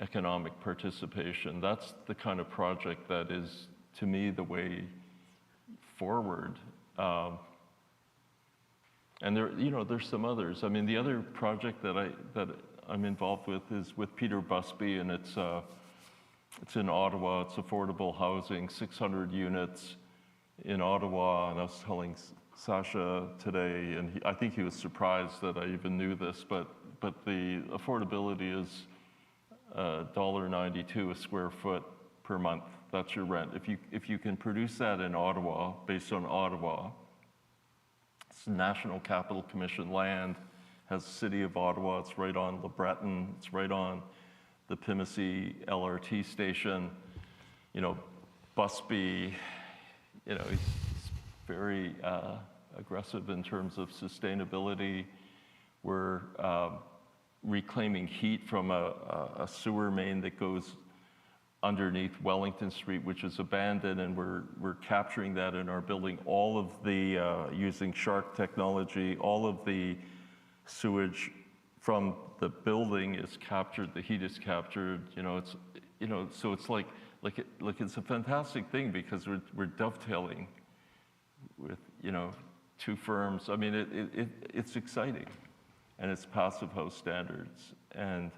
economic participation. That's the kind of project that is, to me, the way forward. And there, you know, there's some others. I mean, the other project that I'm involved with is with Peter Busby, and it's in Ottawa. It's affordable housing, 600 units in Ottawa. And I was telling Sasha today, and I think he was surprised that I even knew this, but the affordability is $1.92 a square foot per month. That's your rent. If you can produce that in Ottawa, based on Ottawa, it's National Capital Commission land, has City of Ottawa, it's right on Le Britton, it's right on the Pimisi LRT station. You know, Busby, you know, he's very aggressive in terms of sustainability. We're reclaiming heat from a sewer main that goes underneath Wellington Street, which is abandoned, and we're capturing that in our building. All of the, using shark technology, all of the sewage from the building is captured, the heat is captured, you know, it's, you know, so it's like it's a fantastic thing, because we're dovetailing with, you know, two firms. I mean, it's exciting, and it's passive house standards, and,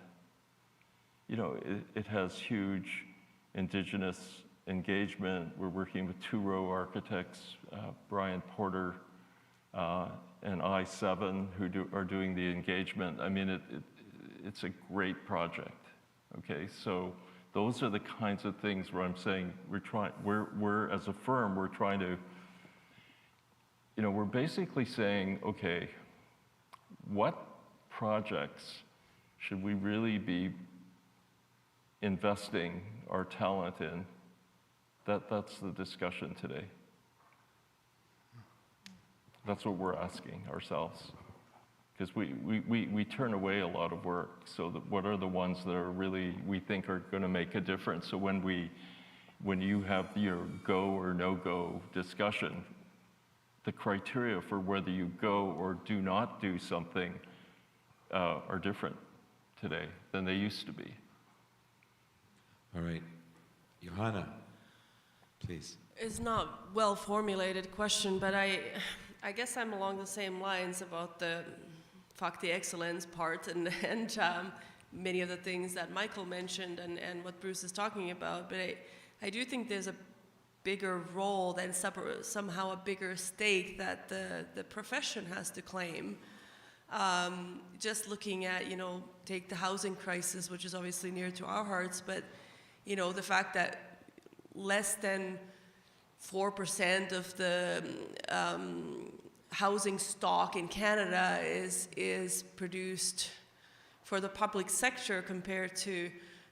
you know, it has huge Indigenous engagement. We're working with two-row architects, Brian Porter and I7, who are doing the engagement. I mean, it's a great project, okay? So those are the kinds of things where I'm saying we're as a firm, we're trying to, you know, we're basically saying, okay, what projects should we really be investing our talent in? That's the discussion today. That's what we're asking ourselves, because we turn away a lot of work. So what are the ones that are really, we think are going to make a difference? So when you have your go or no-go discussion, the criteria for whether you go or do not do something are different today than they used to be. All right. Johanna, please. It's not well-formulated question, but I guess I'm along the same lines about the fuck the excellence part and many of the things that Michael mentioned and what Bruce is talking about. But I do think there's a bigger role than somehow a bigger stake that the profession has to claim. Just looking at, you know, take the housing crisis, which is obviously near to our hearts, but, you know, the fact that less than 4% of the housing stock in Canada is produced for the public sector compared to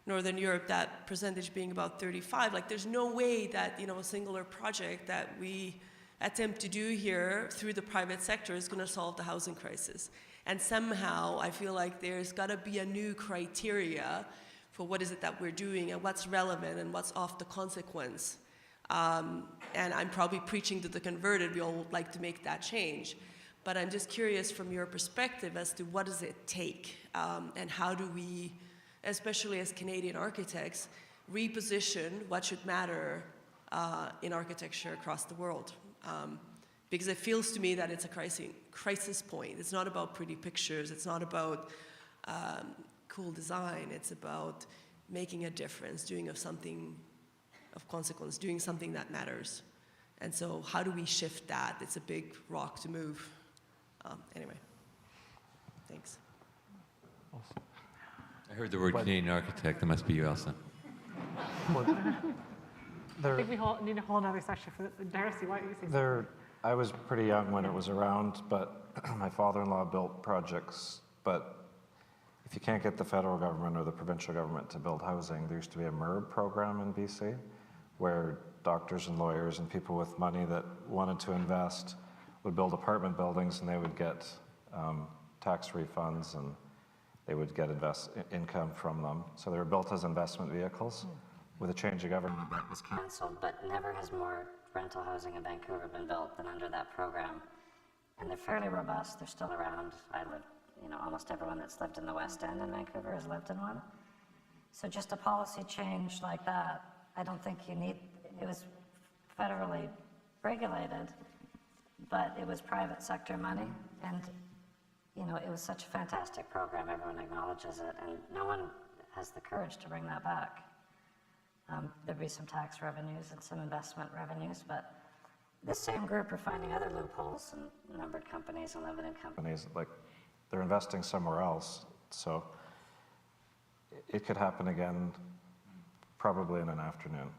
Northern Europe, that percentage being about 35, like there's no way that, you know, a singular project that we attempt to do here through the private sector is going to solve the housing crisis. And somehow I feel like there's got to be a new criteria for what is it that we're doing and what's relevant and what's of the consequence. And I'm probably preaching to the converted. We all would like to make that change. But I'm just curious from your perspective as to what does it take, and how do we, especially as Canadian architects, reposition what should matter in architecture across the world. Because it feels to me that it's a crisis point. It's not about pretty pictures. It's not about cool design. It's about making a difference, doing something of consequence, doing something that matters. And so how do we shift that? It's a big rock to move. Anyway, thanks. I heard the word Canadian architect. That must be you, Elsa. I think we need a whole other section for Darcy. Why don't you say something? I was pretty young when it was around, but my father-in-law built projects. But if you can't get the federal government or the provincial government to build housing, there used to be a MERB program in BC where doctors and lawyers and people with money that wanted to invest would build apartment buildings, and they would get tax refunds, and they would get income from them. So they were built as investment vehicles. With a change of government, that was canceled, but never has more rental housing in Vancouver been built than under that program. And they're fairly robust. They're still around. I live, you know, almost everyone that's lived in the West End in Vancouver has lived in one. So just a policy change like that, I don't think you need. It was federally regulated, but it was private sector money, and you know, it was such a fantastic program. Everyone acknowledges it, and no one has the courage to bring that back. There'd be some tax revenues and some investment revenues, but the same group are finding other loopholes, and numbered companies and limited companies. like they're investing somewhere else. So it could happen again, probably in an afternoon,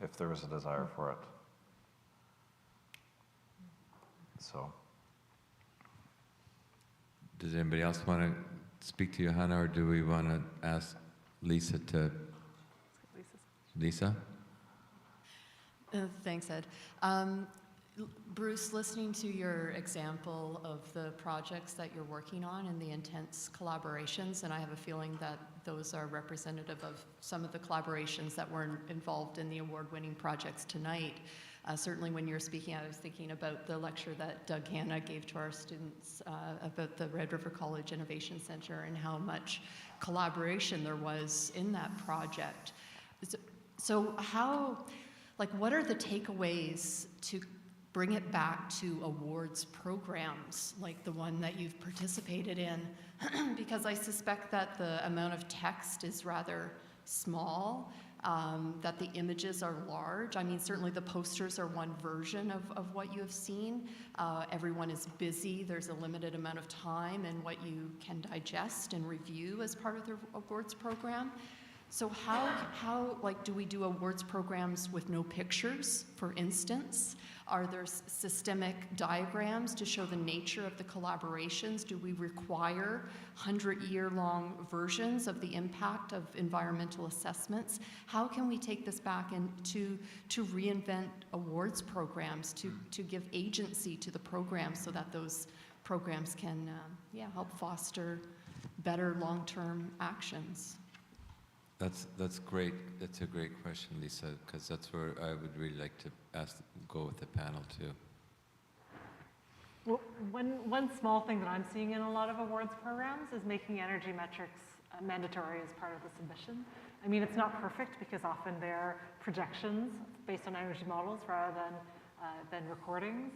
if there was a desire for it. So. Does anybody else want to speak to Johanna, or do we want to ask Lisa to? Lisa? Thanks, Ed. Bruce, listening to your example of the projects that you're working on and the intense collaborations, and I have a feeling that those are representative of some of the collaborations that were involved in the award-winning projects tonight. Certainly when you're speaking, I was thinking about the lecture that Doug Hanna gave to our students about the Red River College Innovation Center and how much collaboration there was in that project. So how, like, what are the takeaways to bring it back to awards programs like the one that you've participated in? Because I suspect that the amount of text is rather small, that the images are large. I mean, certainly the posters are one version of what you have seen. Everyone is busy. There's a limited amount of time in what you can digest and review as part of the awards program. So how like, do we do awards programs with no pictures, for instance? Are there systemic diagrams to show the nature of the collaborations? Do we require 100-year-long versions of the impact of environmental assessments? How can we take this back and to reinvent awards programs, to give agency to the programs so that those programs can help foster better long-term actions? That's great. That's a great question, Lisa, because that's where I would really like to go with the panel too. Well, one small thing that I'm seeing in a lot of awards programs is making energy metrics mandatory as part of the submission. I mean, it's not perfect because often they're projections based on energy models rather than recordings.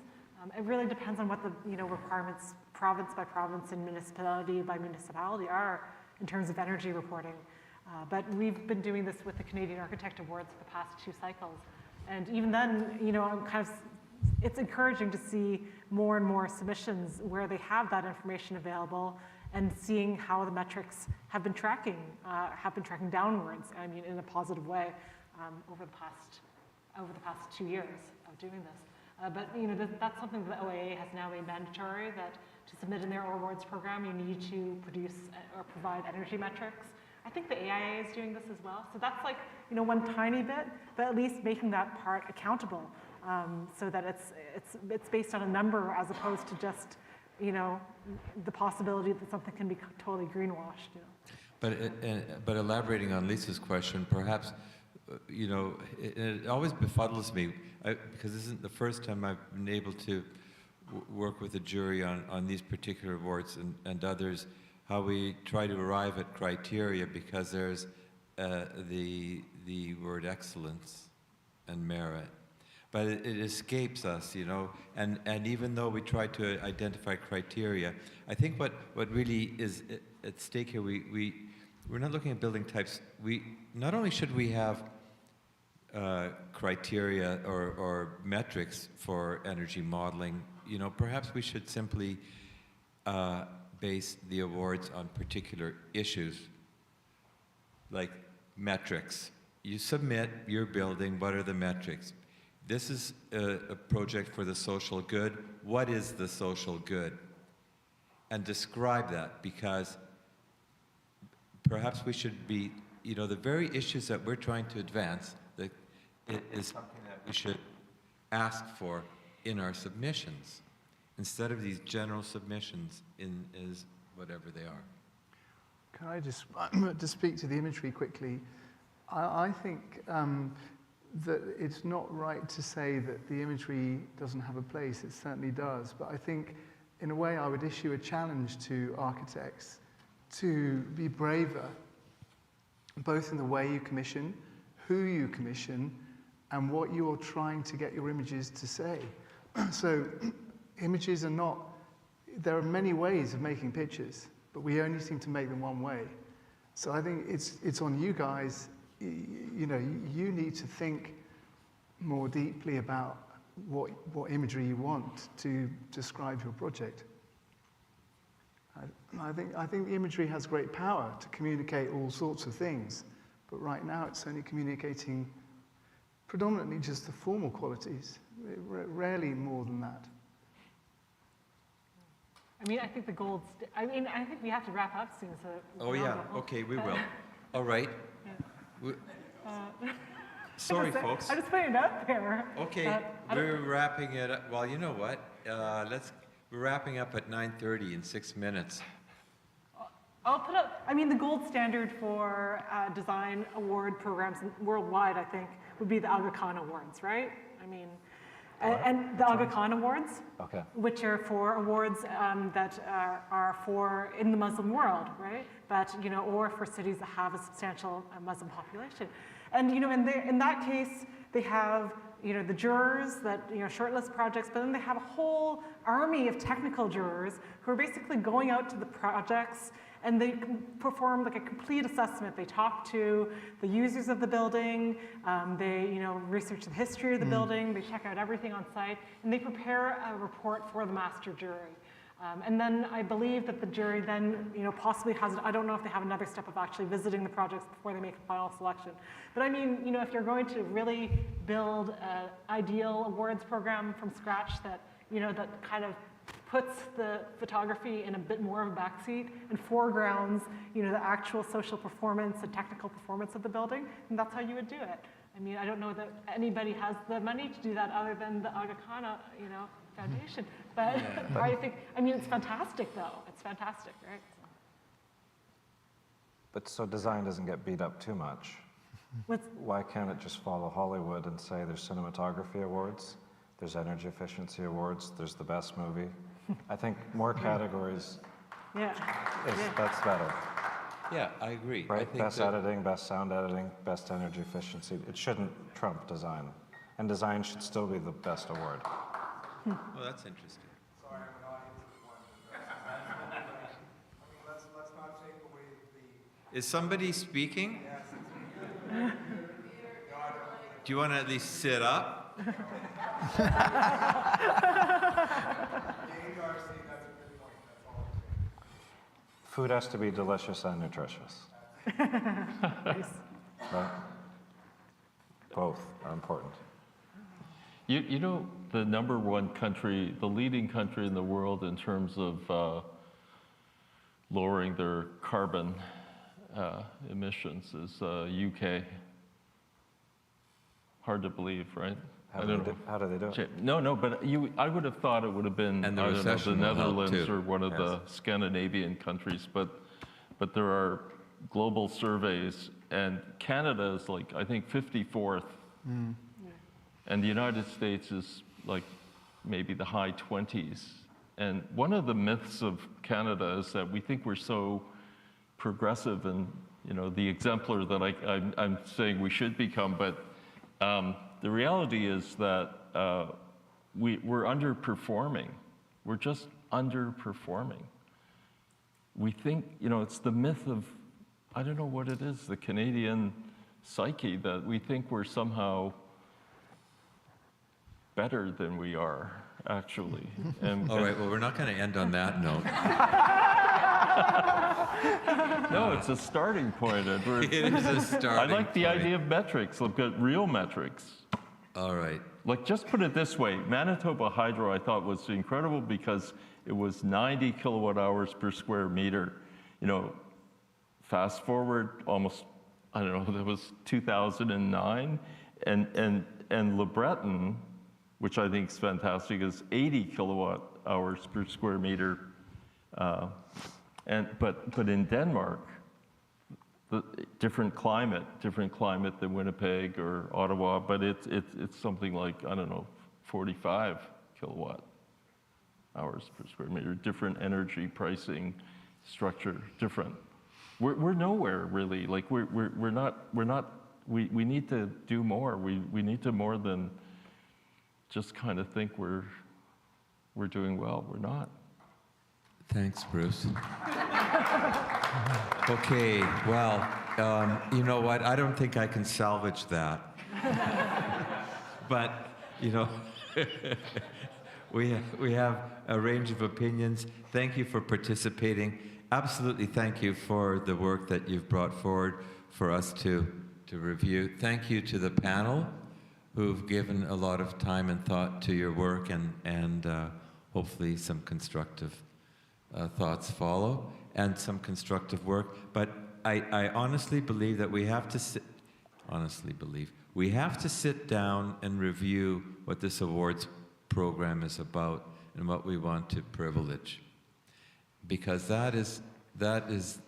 It really depends on what the requirements province by province and municipality by municipality are in terms of energy reporting. But we've been doing this with the Canadian Architect Awards for the past 2 cycles. And even then, it's encouraging to see more and more submissions where they have that information available and seeing how the metrics have been tracking downwards, I mean, in a positive way over the past 2 years of doing this. But that's something that the OAA has now made mandatory, that to submit in their awards program, you need to produce or provide energy metrics. I think the AIA is doing this as well. So that's like, one tiny bit, but at least making that part accountable so that it's based on a number as opposed to just, the possibility that something can be totally greenwashed. But elaborating on Lisa's question, perhaps, it always befuddles me, because this isn't the first time I've been able to work with a jury on these particular awards and others, how we try to arrive at criteria because there's the word excellence and merit. But it escapes us, and even though we try to identify criteria, I think what really is at stake here, we're not looking at building types. Not only should we have criteria or metrics for energy modeling, perhaps we should simply base the awards on particular issues, like metrics. You submit your building, what are the metrics? This is a project for the social good. What is the social good? And describe that, because perhaps we should be, the very issues that we're trying to advance, that it is something that we should ask for in our submissions, instead of these general submissions is whatever they are. Can I just speak to the imagery quickly? I think that it's not right to say that the imagery doesn't have a place. It certainly does. But I think, in a way, I would issue a challenge to architects to be braver, both in the way you commission, who you commission, and what you're trying to get your images to say. So images are not, there are many ways of making pictures, but we only seem to make them one way. So I think it's on you guys, you need to think more deeply about what imagery you want to describe your project. I think the imagery has great power to communicate all sorts of things, but right now it's only communicating predominantly just the formal qualities, rarely more than that. I think the gold, I think we have to wrap up soon. So Oh yeah, okay, we will. All right. Sorry, folks. I'm just putting it out there. Okay, we're wrapping it up. Well, you know what? We're wrapping up at 9:30 in 6 minutes. I'll put up, the gold standard for design award programs worldwide, I think, would be the Aga Khan Awards, right? And the Aga Khan Awards, Okay. which are for awards that are for in the Muslim world, right? But, or for cities that have a substantial Muslim population. And, in that case, they have, the jurors that, shortlist projects, but then they have a whole army of technical jurors who are basically going out to the projects and they perform like a complete assessment. They talk to the users of the building, they research the history of the building, they check out everything on site, and they prepare a report for the master jury. And then I believe that the jury then, possibly has, I don't know if they have another step of actually visiting the projects before they make a final selection. But if you're going to really build an ideal awards program from scratch that, that kind of puts the photography in a bit more of a backseat and foregrounds, the actual social performance and technical performance of the building, and that's how you would do it. I don't know that anybody has the money to do that other than the Aga Khan, Foundation. But yeah. I think, it's fantastic though. It's fantastic, right? But so design doesn't get beat up too much. Why can't it just follow Hollywood and say there's cinematography awards, there's energy efficiency awards, there's the best movie? I think more categories, that's better. Yeah, I agree. Right, I think best editing, best sound editing, best energy efficiency. It shouldn't trump design. And design should still be the best award. Well, that's interesting. Sorry, I'm an audience of one. Let's not take away the... Is somebody speaking? Yes. Do you want to at least sit up? Food has to be delicious and nutritious. Nice. Right? Both are important. You know, the number one country, the leading country in the world in terms of lowering their carbon emissions is UK. Hard to believe, right? How do they do it? No, but I would have thought it would have been, And the I don't know, the recession will help, Netherlands too. or one of the Scandinavian countries, but there are global surveys, and Canada is like, I think, 54th. And the United States is like maybe the high 20s. And one of the myths of Canada is that we think we're so progressive and, you know, the exemplar that I'm saying we should become, but the reality is that we're underperforming. We're just underperforming. We think, you know, it's the myth of, I don't know what it is, the Canadian psyche, that we think we're somehow better than we are, actually. All right, well, we're not going to end on that note. No, it's a starting point, Edward. It is a starting I like the point. idea of metrics. Look at real metrics. All right. Like, just put it this way. Manitoba Hydro, I thought, was incredible because it was 90 kilowatt hours per square meter. You know, fast forward almost, I don't know, that was 2009. And Le Breton, which I think is fantastic, is 80 kilowatt hours per square meter. But in Denmark, the different climate than Winnipeg or Ottawa, but it's something like, I don't know, 45 kilowatt hours per square meter. Different energy pricing structure, different. We're nowhere really. Like we're not. We need to do more. We need to more than just kind of think we're doing well. We're not. Thanks, Bruce. Okay, well, you know what? I don't think I can salvage that. But, you know, we have a range of opinions. Thank you for participating. Absolutely thank you for the work that you've brought forward for us to review. Thank you to the panel who've given a lot of time and thought to your work, and hopefully some constructive thoughts follow and some constructive work. But I honestly believe that we have to sit down and review what this awards program is about and what we want to privilege, because that is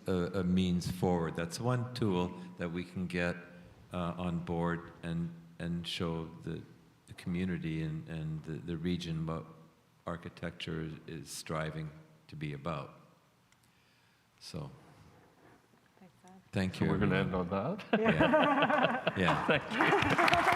a means forward. That's one tool that we can get on board and show the community and the region what architecture is striving to be about. So, thank you. So we're going to end on that? Yeah. Yeah. Thank you.